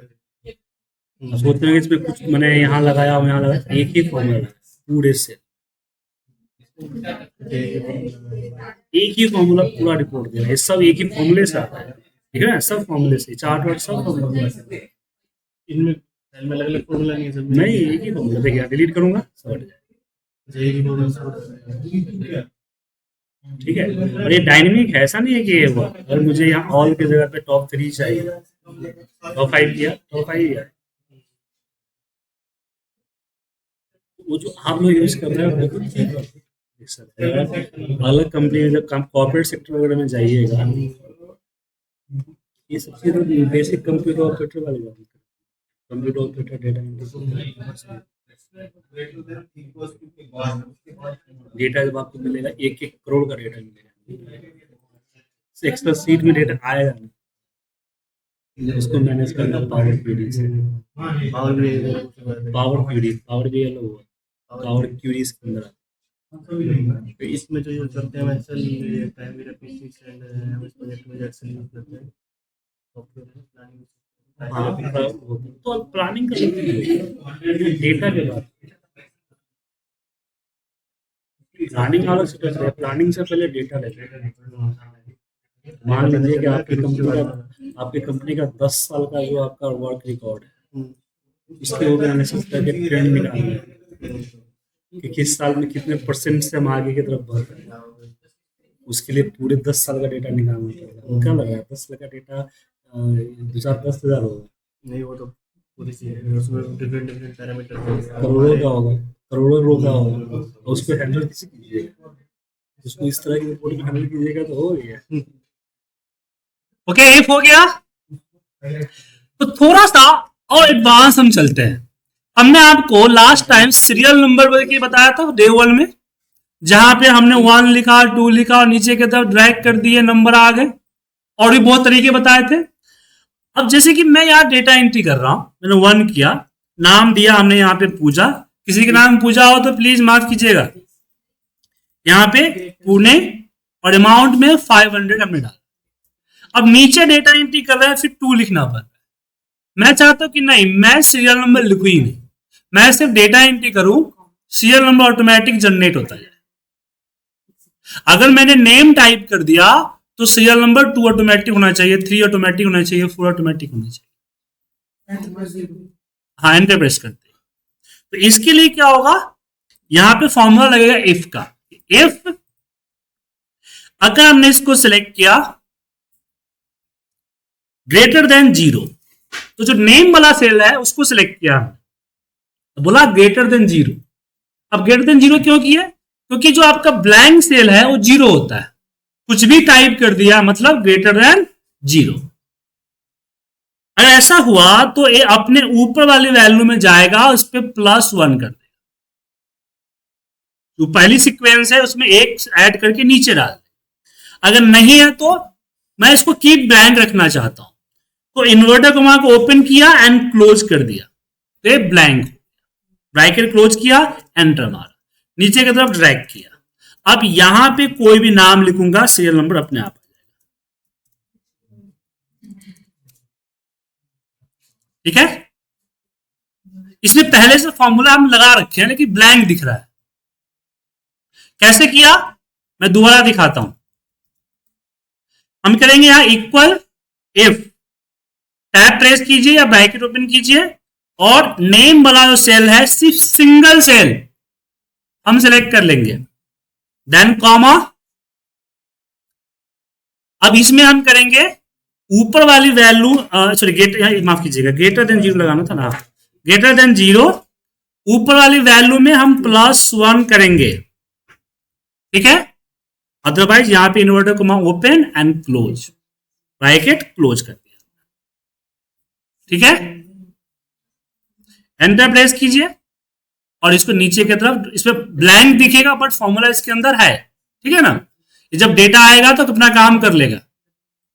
आप सोचते हैं कि इसमें कुछ मैंने यहाँ लगाया यहाँ लगाया, एक ही फॉर्मूला पूरे से एक ही फॉर्मूला पूरा रिपोर्ट दे रहा है, सब एक ही फॉर्मूले से आता है, ठीक है ना, सब फॉर्मूले से, चार्ट वार्ट सब फॉर्मूला से, इनमें अलग अलग फॉर्मूला नहीं है, सब नहीं एक ही फॉर्मूला। देखिए डिलीट करूंगा सब हट जाएगा, एक ही फॉर्मूला, ठीक है। और ये डायनेमिक है, ऐसा नहीं है कि ये हुआ, अगर मुझे यहाँ ऑल की जगह पे टॉप 3 चाहिए, टॉप 5 किया, टॉप 5 किया, वो जो आप लोग यूज कर रहे हैं वो ठीक है। अलग कंपनी में जब कॉर्पोरेट सेक्टर वगैरह में जाइएगा, ये सब चीज़ बेसिक कंप्यूटर ऑपरेटर वाले बात, कंप्यूटर ऑपरेटर डेटा जब आपको मिलेगा 1-1 करोड़ का डेटा मिलेगा, एक्सेल शीट में डेटा आएगा नहीं, उसको मैनेज करना पावर क्वेरी से, पावर भी अलग हुआ, पावर क्वेरीज के अंदर तो इसमें जो यूज करते हैं एक्सेल, ये primary reference and MS project में एक्सेल यूज करते हैं सॉफ्टवेयर। तो प्लानिंग का डेटा के बाद प्लानिंग अलग से करते हैं, प्लानिंग से पहले डेटा लेते हैं। मान लीजिए कि आपकी कंपनी का 10 साल का जो आपका वर्क रिकॉर्ड है, इसके ऊपर एनालिसिस करके ट्रेंड निकालना है कि किस साल में कितने % से हम आगे की तरफ बढ़ रहे हैं, उसके लिए पूरे 10 साल का डेटा निकालना पड़ेगा। क्या लगा 10 साल का डेटा 2-10,000 होगा, नहीं वो तो पूरी चीज़ है, उसमें डिफरेंट पैरामीटर करोड़ों का होगा, करोड़ों रो का होगा, और उसको हैंडल कैसे कीजिएगा, उसको इस तरह की रिपोर्ट में हैंडल कीजिएगा तो हो गया। ओके, इफ हो गया तो थोड़ा सा और एडवांस हम चलते हैं। हमने आपको लास्ट टाइम सीरियल नंबर करके बताया था डे 1 में, जहां पे हमने 1 लिखा, 2 लिखा और नीचे की तरफ ड्रैग कर दिए, नंबर आ गए, और भी बहुत तरीके बताए थे। अब जैसे कि मैं यहाँ डेटा एंट्री कर रहा हूं, मैंने 1 किया, नाम दिया हमने यहाँ पे पूजा, किसी के नाम पूजा हो तो प्लीज माफ कीजिएगा, यहाँ पे पुणे और अमाउंट में 500 हमने डाला। अब नीचे डेटा एंट्री कर रहे हैं, फिर 2 लिखना पड़ रहा है। मैं चाहता हूं कि नहीं, मैं सीरियल नंबर लिखूं ही नहीं, मैं सिर्फ डेटा एंट्री करूं, सीरियल नंबर ऑटोमेटिक जनरेट होता है। अगर मैंने नेम टाइप कर दिया तो सीरियल नंबर 2 ऑटोमेटिक होना चाहिए, 3 ऑटोमेटिक होना चाहिए, 4 ऑटोमेटिक होना चाहिए। हाँ, एंटर प्रेस करते हैं। तो इसके लिए क्या होगा, यहां पे फॉर्मूला लगेगा इफ का। इफ अगर हमने इसको सिलेक्ट किया ग्रेटर देन 0, तो जो नेम वाला सेल है उसको सिलेक्ट किया हमने, तो बोला ग्रेटर देन 0। अब ग्रेटर देन 0 क्यों किया? क्योंकि जो आपका ब्लैंक सेल है वो 0 होता है, कुछ भी टाइप कर दिया मतलब ग्रेटर देन 0। अगर ऐसा हुआ तो ये अपने ऊपर वाली वैल्यू में जाएगा, उस पर +1 कर देगा। जो पहली सीक्वेंस है उसमें एक ऐड करके नीचे डाल दे। अगर नहीं है तो मैं इसको कीप ब्लैंक रखना चाहता हूं, तो इन्वर्टर कॉमा को ओपन किया एंड क्लोज कर दिया, तो ये ब्लैंक, ब्रैकेट क्लोज किया, एंटर मारा, नीचे की तरफ ड्रैग किया। अब यहां पे कोई भी नाम लिखूंगा, सीरियल नंबर अपने आप आ जाएगा। ठीक है, इसमें पहले से फॉर्मूला हम लगा रखे हैं लेकिन ब्लैंक दिख रहा है। कैसे किया मैं दोबारा दिखाता हूं। हम करेंगे यहां इक्वल इफ, टैब प्रेस कीजिए या ब्रैकेट ओपन कीजिए, और नेम वाला जो सेल है सिर्फ सिंगल सेल हम सिलेक्ट कर लेंगे, देन कॉमा। अब इसमें हम करेंगे ऊपर वाली वैल्यू, सॉरी माफ कीजिएगा, ग्रेटर देन 0 लगाना था ना, ग्रेटर देन 0, ऊपर वाली वैल्यू में हम +1 करेंगे। ठीक है, अदरवाइज यहां पे inverter comma open and close, bracket close कर दिया। ठीक है, एंटर प्रेस कीजिए और इसको नीचे की तरफ, इसमें ब्लैंक दिखेगा बट फॉर्मूला इसके अंदर है। ठीक है ना, ये जब डेटा आएगा तो अपना काम कर लेगा,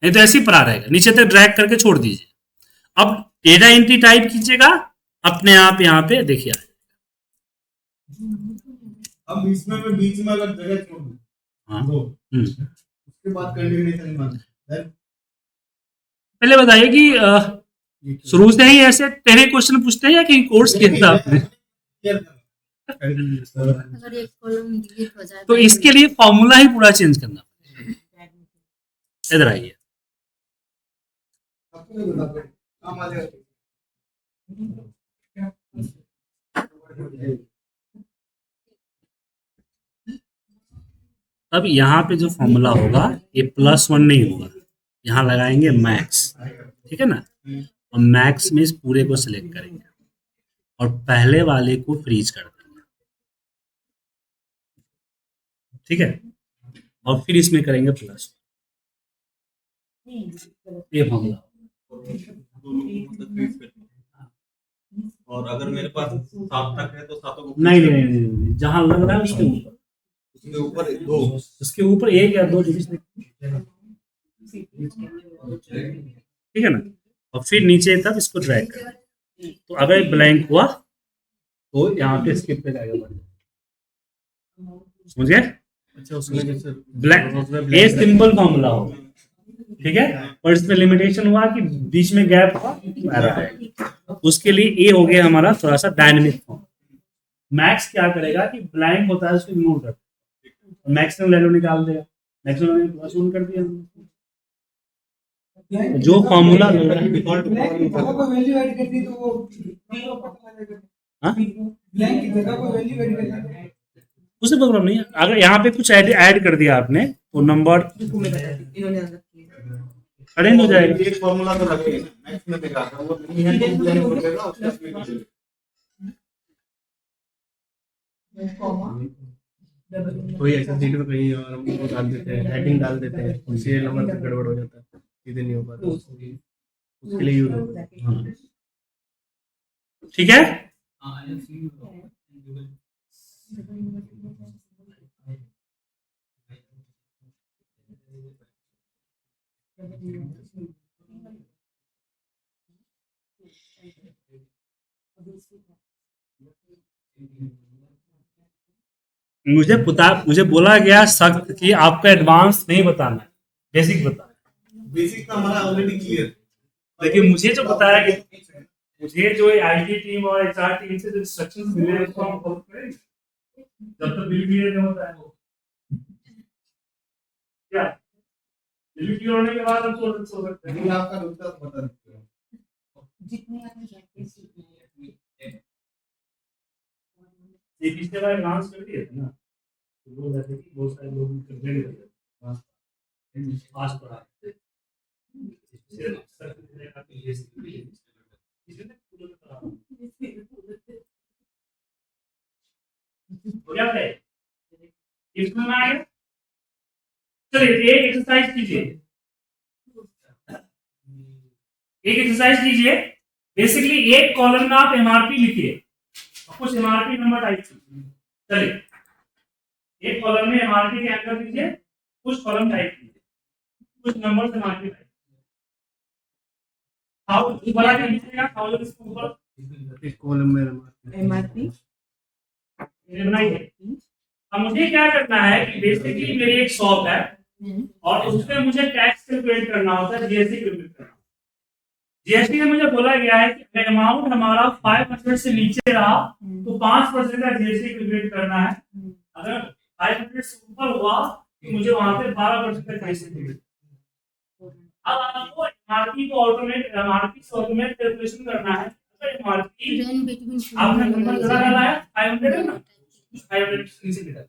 नहीं तो ऐसे ही पड़ा रहेगा, नीचे तक ड्रैग करके छोड़ दीजिए। अब डेटा एंट्री टाइप कीजिएगा, अपने आप यहां पे देखिए। अब इसमें मैं बीच में अगर जगह छोड़ दूं, हाँ, उसके बाद कंटिन्यूएशन में पहले बताइए कि शुरू से ही ऐसे तेरे क्वेश्चन पूछते हैं या कहीं कोर्स किया था आपने? अगर एक कॉलम डिलीट हो जाए तो इसके लिए फॉर्मूला ही पूरा चेंज करना पड़ेगा। इधर आइए, अब यहाँ पे जो फॉर्मूला होगा ये +1 नहीं होगा, यहाँ लगाएंगे मैक्स। ठीक है ना, और मैक्स में इस पूरे को सिलेक्ट करेंगे और पहले वाले को फ्रीज कर देंगे। ठीक है, और फिर इसमें करेंगे +1, ये फॉर्मूला। और अगर मेरे पास 7 तक है तो 7 को नहीं, जहां लग रहा है उसके ऊपर दो, उसके ऊपर 1 या 2 जो भी। ठीक है ना, और फिर नीचे तक इसको ड्रैग कर। तो अगर ब्लैंक हुआ तो यहाँ पे स्किप पे जाएगा, समझ गए? अच्छा, उसमें जैसे ब्लैंक ए सिंपल फॉर्मूला होगा। ठीक है, और इसमें लिमिटेशन हुआ कि बीच में गैप हुआ, उसके लिए ए हो गया हमारा थोड़ा सा डायनेमिक फॉर्म। मैक्स क्या करेगा कि ब्लैंक होता है उसको इग्नोर कर, मैक्सिमम वैल्यू निकाल देगा, मैक्सिमम वैल्यू +1 कर दिया। जो फॉर्मूला डिफॉल्ट वैल्यू ऐड कर दी तो वो ब्लैंक की जगह कोई वैल्यू ऐड कर दी, उससे प्रॉब्लम नहीं है। अगर यहाँ पे कुछ ऐड कर दिया आपने तो नंबर अरेंज हो जाएगा। एक फॉर्मूला तो रखे मैक्स में देखा था, वो नहीं है तो ब्लैंक हो जाएगा, उसका कोई ऐसा सीट में कहीं और हम वो डाल देते हैं, हेडिंग डाल देते हैं, सीरियल नंबर से गड़बड़ हो जाता है, सीधे नहीं हो पाता, उसके लिए यूज होता है। हाँ। ठीक है, मुझे बोला गया सख्त कि आपका एडवांस नहीं बताना है, बेसिक बताना है। बेसिक तो हमारा ऑलरेडी क्लियर, लेकिन मुझे जो बताया कि मुझे जो आईटी टीम और एचआर टीम से जो इंस्ट्रक्शंस मिले हैं उसको हम फॉलो करेंगे जब तक बिल क्लियर नहीं होता है। क्या लिमिट होने के बाद हम सो सकते हैं। लेकिन आपका उत्तर बता दीजिए। जितने आपने प्रैक्टिस की ये पिछले बार एडवांस कर दिए थे ना, तो वो रहते कि बहुत सारे लोग कंप्लेंट करते थे पास पढ़ा सिर्फ सर्टिफिकेट का ये इसने पूरा करा हो गया है। इसमें में आएगा। चलिए एक एक्सरसाइज कीजिए, एक एक्सरसाइज कीजिए। बेसिकली एक कॉलम में आप एमआरपी लिखिए, कुछ एमआरपी नंबर टाइप कीजिए। चलिए एक कॉलम में एमआरपी के एंकर दीजिए, कुछ कॉलम टाइप कीजिए, कुछ नंबर से एमआरपी टाइप हाउ बड़ा कर दीजिएगा। हाउ इसके ऊपर एक कॉलम में एमआरपी ये बनाइए। अब मुझे क्या करना है कि बेसिकली मेरी एक शॉप है और उसमें मुझे टैक्स कैलकुलेट करना होता है, जीएसटी कैलकुलेट करना। जीएसटी में मुझे बोला गया है कि अगर अमाउंट हमारा 500 से नीचे रहा तो 5% का जीएसटी कैलकुलेट करना है। अगर 500 से ऊपर हुआ तो मुझे वहां पे 12% का जीएसटी कैलकुलेट। अब आपको एमआरपी को एमआरपी से ऑटोमेट कैलकुलेशन करना है। अगर एमआरपी Run between आपने नंबर ज़रा डाला है 500 है ना, 500 से नीचे लिखा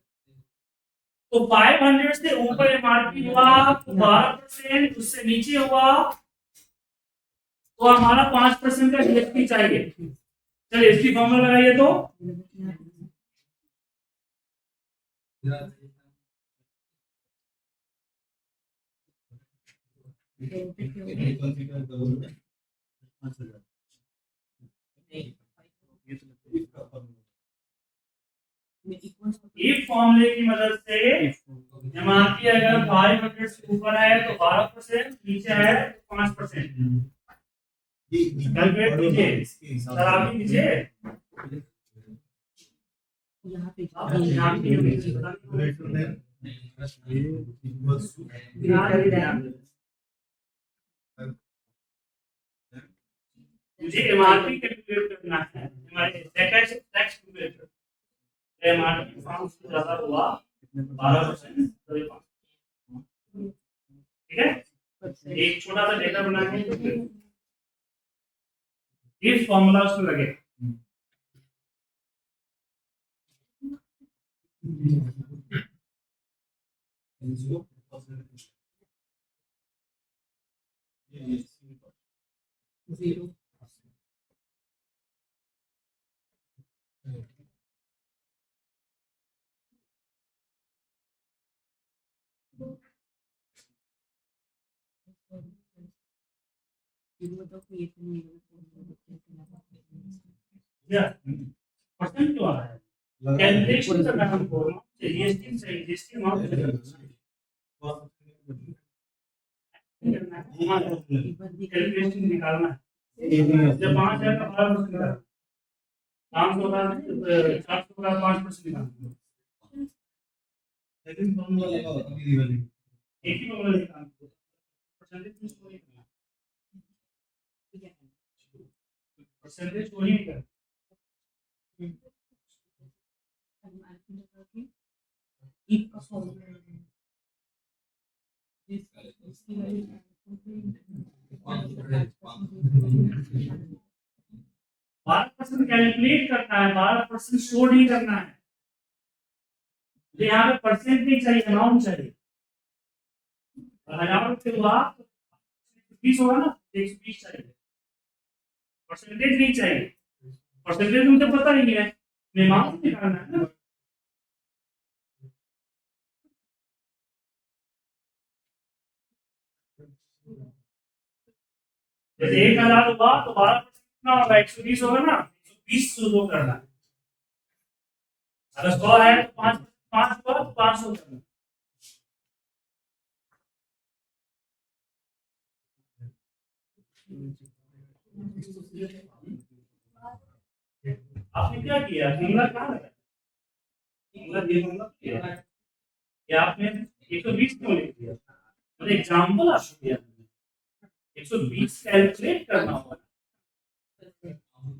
तो 500 से ऊपर एमआरपी हुआ तो 12%, उससे नीचे हुआ तो हमारा 5% का जीएसटी चाहिए। चलिए इसकी फॉर्मूला लगाइए तो इफ फॉर्मूले की मदद से एमआरपी अगर 500 से ऊपर है तो 12%, नीचे है तो 5%। कैलकुलेट कीजिए सर, आप ही कीजिए। यहाँ पे आप ध्यान दीजिए, मुझे एमआरपी कैलकुलेट करना है। हमारे टैक्स कैलकुलेटर एमआरपी फॉर्म से ज्यादा हुआ 12%, तो ये 5%। ठीक है, एक छोटा सा डेटा बनाएंगे, इस फॉर्मूला उसमें लगे। जीरो या परसेंट क्यों आ रहा है? कैलकुलेशन करना हमको जीएसटी से जीएसटी अमाउंट कैलकुलेशन निकालना है। जब 5,000 का 12% निकालना, 500 का 400 का 5% निकालना, लेकिन फॉर्मूला लगाओ अभी वाली एक ही फॉर्मूला निकालना, परसेंटेज को नहीं करना, परसेंटेज को ही नहीं करना। if का फॉर्मूला इसकी वैल्यू 12% कैलकुलेट करना है, 12% शो नहीं करना है। तो यहाँ पे परसेंट नहीं चाहिए, अमाउंट चाहिए। 1000 रुपये हुआ 20 होगा ना, 120 चाहिए, परसेंटेज नहीं चाहिए। परसेंटेज मुझे पता नहीं है, अमाउंट निकालना है ना। जैसे 1000 हुआ तो 12% कितना होगा, 120 होगा ना, 120 शुरू करना है। अगर 100 है तो 5 हुआ तो 500 करना। आपने क्या किया, फॉर्मूला कहाँ लगा? फॉर्मूला ये फॉर्मूला किया कि आपने 120 क्यों लिख दिया? मतलब एग्जांपल आपको दिया 120 कैलकुलेट करना होगा।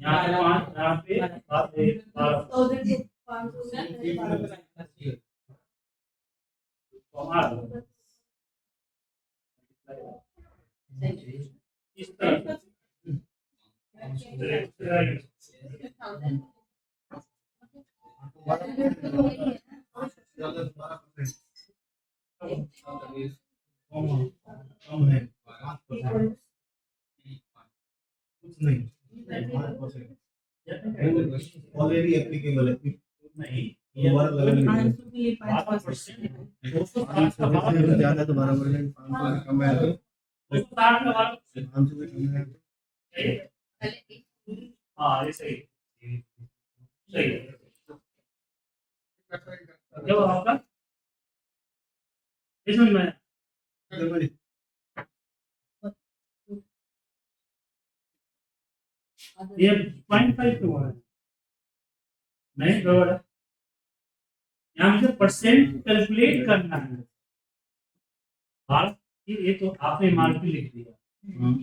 यहाँ पे 5, यहाँ पे 12 इस तरह कम है 5%, कुछ नहीं 5% ऑलरेडी एप्लीकेबल है। नहीं, दोबारा लगा लीजिए। 500 के लिए 5%। 260 का 12%, ज्यादा तो 12%, 500 से कम है तो 260 का 12%। 500 से कम है हाँ, ये सही सही है। जब आपका ये समझ में आया? ये 0.5 क्यों है? नहीं गड़बड़ है। यहाँ मुझे परसेंट कैलकुलेट करना है। ये तो आपने मार्क लिख दिया,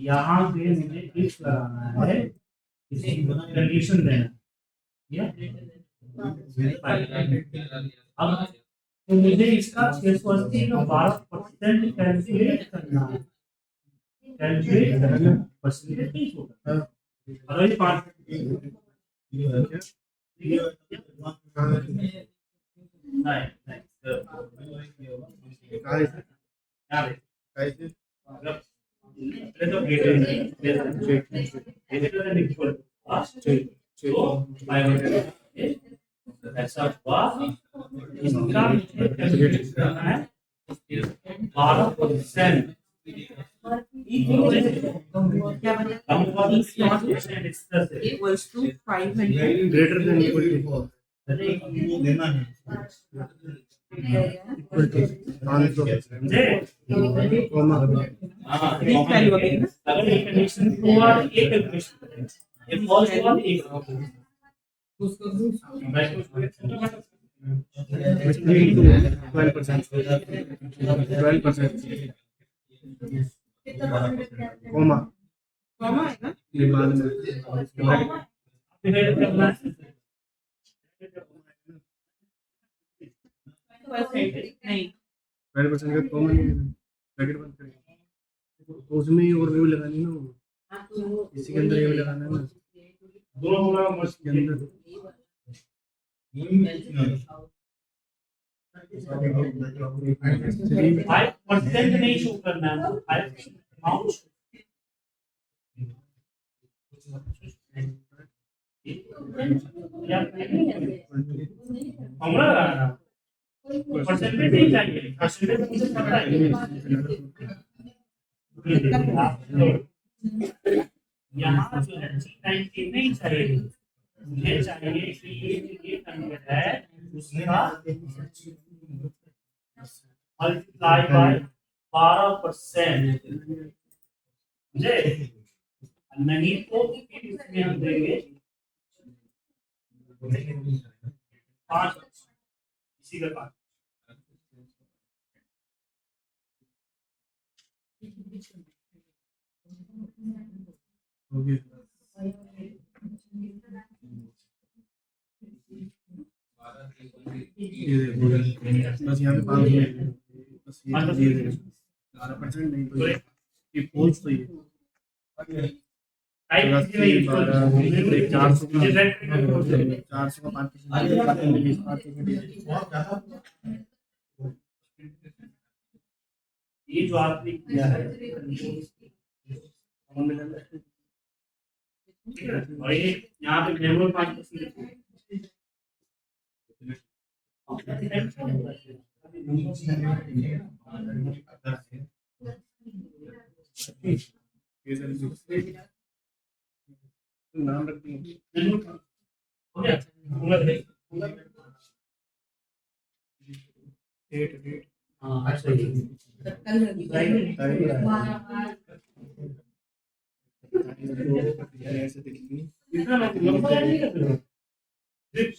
यहाँ पे मुझे इस लगाना है, इसी कंडीशन देना है। अब तो मुझे इसका 680 का 12% कैलकुलेट करना है। कैलकुलेट करना परसेंटेज नहीं होगा। अगर ये 5 ऐसा हुआ, इसका कैलकुलेट करना है 12%। क्या बनेगा? equals to 500 greater than equal to देना है equal to 500 comma value again ना? अगर ये कंडीशन हुआ एक कैलकुलेशन करें, ये फॉल्स हुआ एक between 12%, 12%, कॉमा कॉमा है ना? ये बाद में नहीं 12% का कॉमा नहीं है, ब्रैकेट बंद करेंगे तो उसमें ही और भी लगानी ना, इसी के अंदर ये भी लगाना है ना, दोनों होगा मर्ज इसके अंदर 5% नहीं शो करना है, 5% अमाउंट फॉर्मूला लगाना, परसेंटेज नहीं चाहिए, परसेंटेज मुझे पता है। यहाँ जो है 390 नहीं चाहिए, मुझे चाहिए कि ये नंबर है उसका मल्टीप्लाई बाय 12%, मुझे नहीं तो फिर इसमें हम देंगे 5, इसी का 5। हो गया। ये देखो बस यहाँ पे 500 है, बस ये 12% नहीं तो ये फॉल्स तो ये 400 का 5%, ये जो आपने किया है ठीक है, और ये यहाँ पे मेमोरी 5% नाम रख देंगे हो गया। 8 हाँ सही है। ऐसे देखिए इतना लंबा नहीं है ड्रिप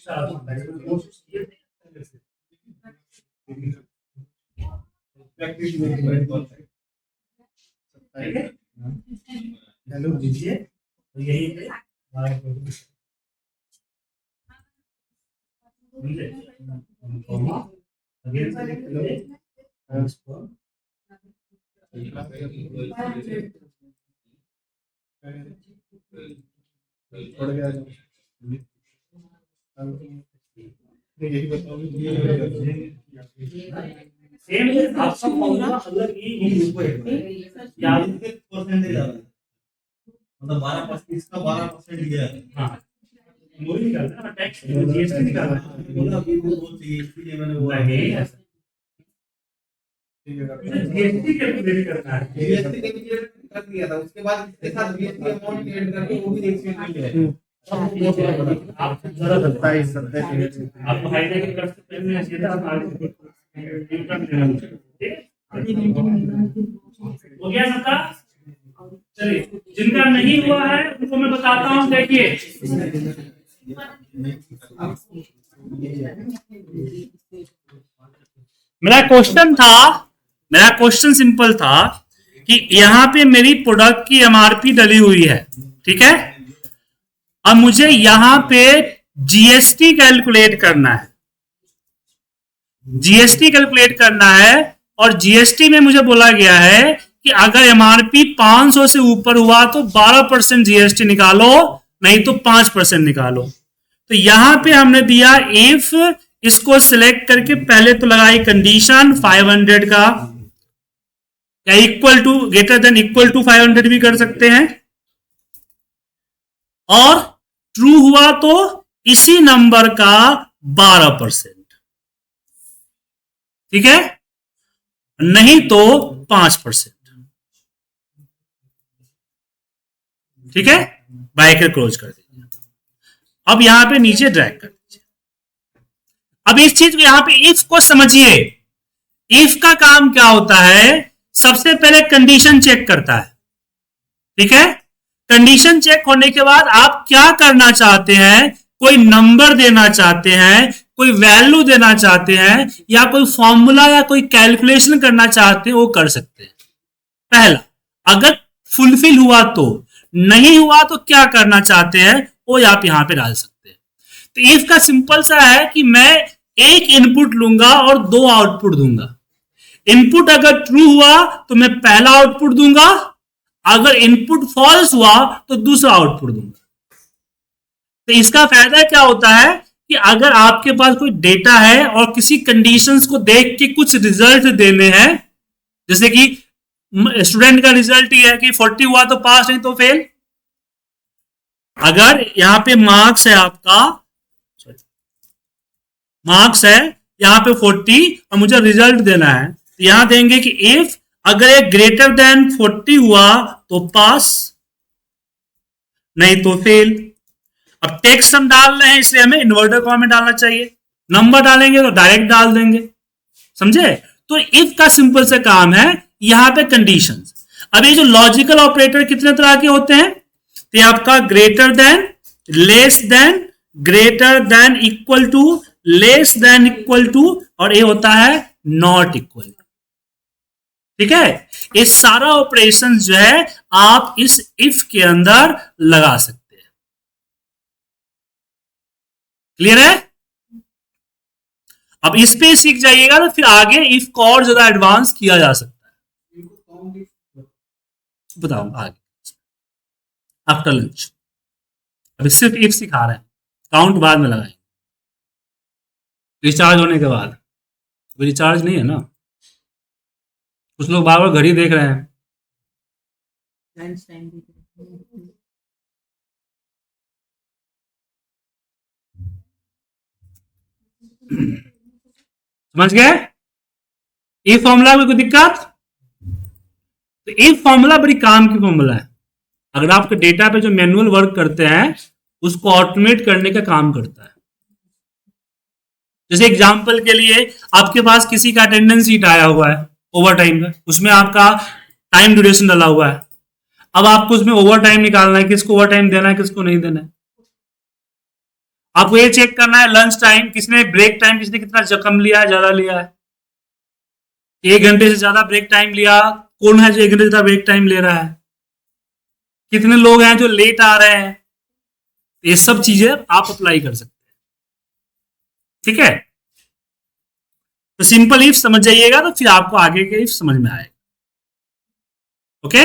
हेलो दीजिए यही पे अगेन ट्रांसफर छोड़ गया यही बताओ सेम है, आपका फॉर्मूला अलग ही याद परसेंटेज आ रहा है, मतलब 12% इसका 12% गया है। हाँ वही निकालना है, टैक्स जीएसटी निकालना है। बोला अभी वो चाहिए, इसलिए मैंने वो नहीं ऐसा ठीक है जीएसटी कैलकुलेट करना है। जीएसटी कैलकुलेट कर दिया था, उसके बाद इसके साथ जीएसटी अमाउंट ऐड करके वो भी एक चीज मिल है। आप जरा 27 27 आप हाईलाइट कर सकते हैं, सीधा आप आगे न्यूटन लेना चाहिए। हो गया सबका? चलिए, जिनका नहीं हुआ है उनको मैं बताता हूँ, देखिए मेरा क्वेश्चन सिंपल था कि यहां पे मेरी प्रोडक्ट की एमआरपी डली हुई है, ठीक है। अब मुझे यहां पे जीएसटी कैलकुलेट करना है, जीएसटी कैलकुलेट करना है, और जीएसटी में मुझे बोला गया है कि अगर एमआरपी 500 से ऊपर हुआ तो 12% जीएसटी निकालो, नहीं तो 5% निकालो। तो यहां पे हमने दिया इफ, इसको सिलेक्ट करके पहले तो लगाई कंडीशन 500 का, या equal to greater than equal to 500 भी कर सकते हैं, और ट्रू हुआ तो इसी नंबर का 12%, ठीक है, नहीं तो 5%, ठीक है। ब्रैकेट क्लोज कर दीजिए। अब यहां पे नीचे ड्रैग कर दीजिए। अब इस चीज को यहां पे इफ को समझिए। इफ का काम क्या होता है, सबसे पहले कंडीशन चेक करता है, ठीक है। कंडीशन चेक होने के बाद आप क्या करना चाहते हैं, कोई नंबर देना चाहते हैं, कोई वैल्यू देना चाहते हैं, या कोई फॉर्मूला या कोई कैलकुलेशन करना चाहते हैं, वो कर सकते हैं। पहला, अगर फुलफिल हुआ तो, नहीं हुआ तो क्या करना चाहते हैं वो आप यहां पे डाल सकते हैं। तो इफ का सिंपल सा है कि मैं एक इनपुट लूंगा और 2 आउटपुट दूंगा। इनपुट अगर ट्रू हुआ तो मैं पहला आउटपुट दूंगा, अगर इनपुट फॉल्स हुआ तो दूसरा आउटपुट दूंगा। तो इसका फायदा क्या होता है कि अगर आपके पास कोई डेटा है और किसी कंडीशंस को देख के कुछ रिजल्ट देने हैं, जैसे कि स्टूडेंट का रिजल्ट ये है कि 40 हुआ तो पास, नहीं तो फेल। अगर यहां पे मार्क्स है आपका, मार्क्स है यहां पे 40 और मुझे रिजल्ट देना है, तो यहां देंगे कि इफ अगर ये ग्रेटर देन 40 हुआ तो पास, नहीं तो फेल। अब टेक्स्ट हम डाल रहे हैं इसलिए हमें इन्वर्टर कॉमा में डालना चाहिए, नंबर डालेंगे तो डायरेक्ट डाल देंगे, समझे। तो इफ का सिंपल से काम है, यहां पे कंडीशंस। अब ये जो लॉजिकल ऑपरेटर कितने तरह के होते हैं, तो ये आपका greater than, less than, greater than equal to, less than equal to, और ये होता है नॉट इक्वल, ठीक है। ये सारा ऑपरेशन जो है आप इस इफ के अंदर लगा सकते हैं। क्लियर है? अब इस पे सीख जाइएगा तो फिर आगे इफ को और ज्यादा एडवांस किया जा सकता है। बताओ आगे आफ्टर लंच। अभी सिर्फ इफ सिखा रहे हैं, काउंट बाद में लगाएंगे रिचार्ज होने के बाद। रिचार्ज नहीं है ना, कुछ लोग बार बार घड़ी देख रहे हैं। लंच टाइम भी समझ गए? इफ फॉर्मूला में कोई दिक्कत? तो इफ फॉर्मूला बड़ी काम की फॉर्मूला है। अगर आपके डेटा पे जो मैनुअल वर्क करते हैं उसको ऑटोमेट करने का काम करता है। जैसे एग्जांपल के लिए आपके पास किसी का अटेंडेंस शीट आया हुआ है ओवर टाइम का, उसमें आपका टाइम ड्यूरेशन डाला हुआ है। अब आपको उसमें ओवर टाइम निकालना है, किसको ओवर टाइम देना है, किसको नहीं देना है। आपको ये चेक करना है लंच टाइम, किसने ब्रेक टाइम, किसने कितना कम लिया है, ज्यादा लिया है। 1 घंटे से ज्यादा ब्रेक टाइम लिया कौन है जो 1 घंटे से ज्यादा ब्रेक टाइम ले रहा है, कितने लोग हैं जो लेट आ रहे हैं। ये सब चीजें आप अप्लाई कर सकते हैं, ठीक है। तो सिंपल इफ समझ जाइएगा तो फिर आपको आगे के इफ समझ में आएगा। ओके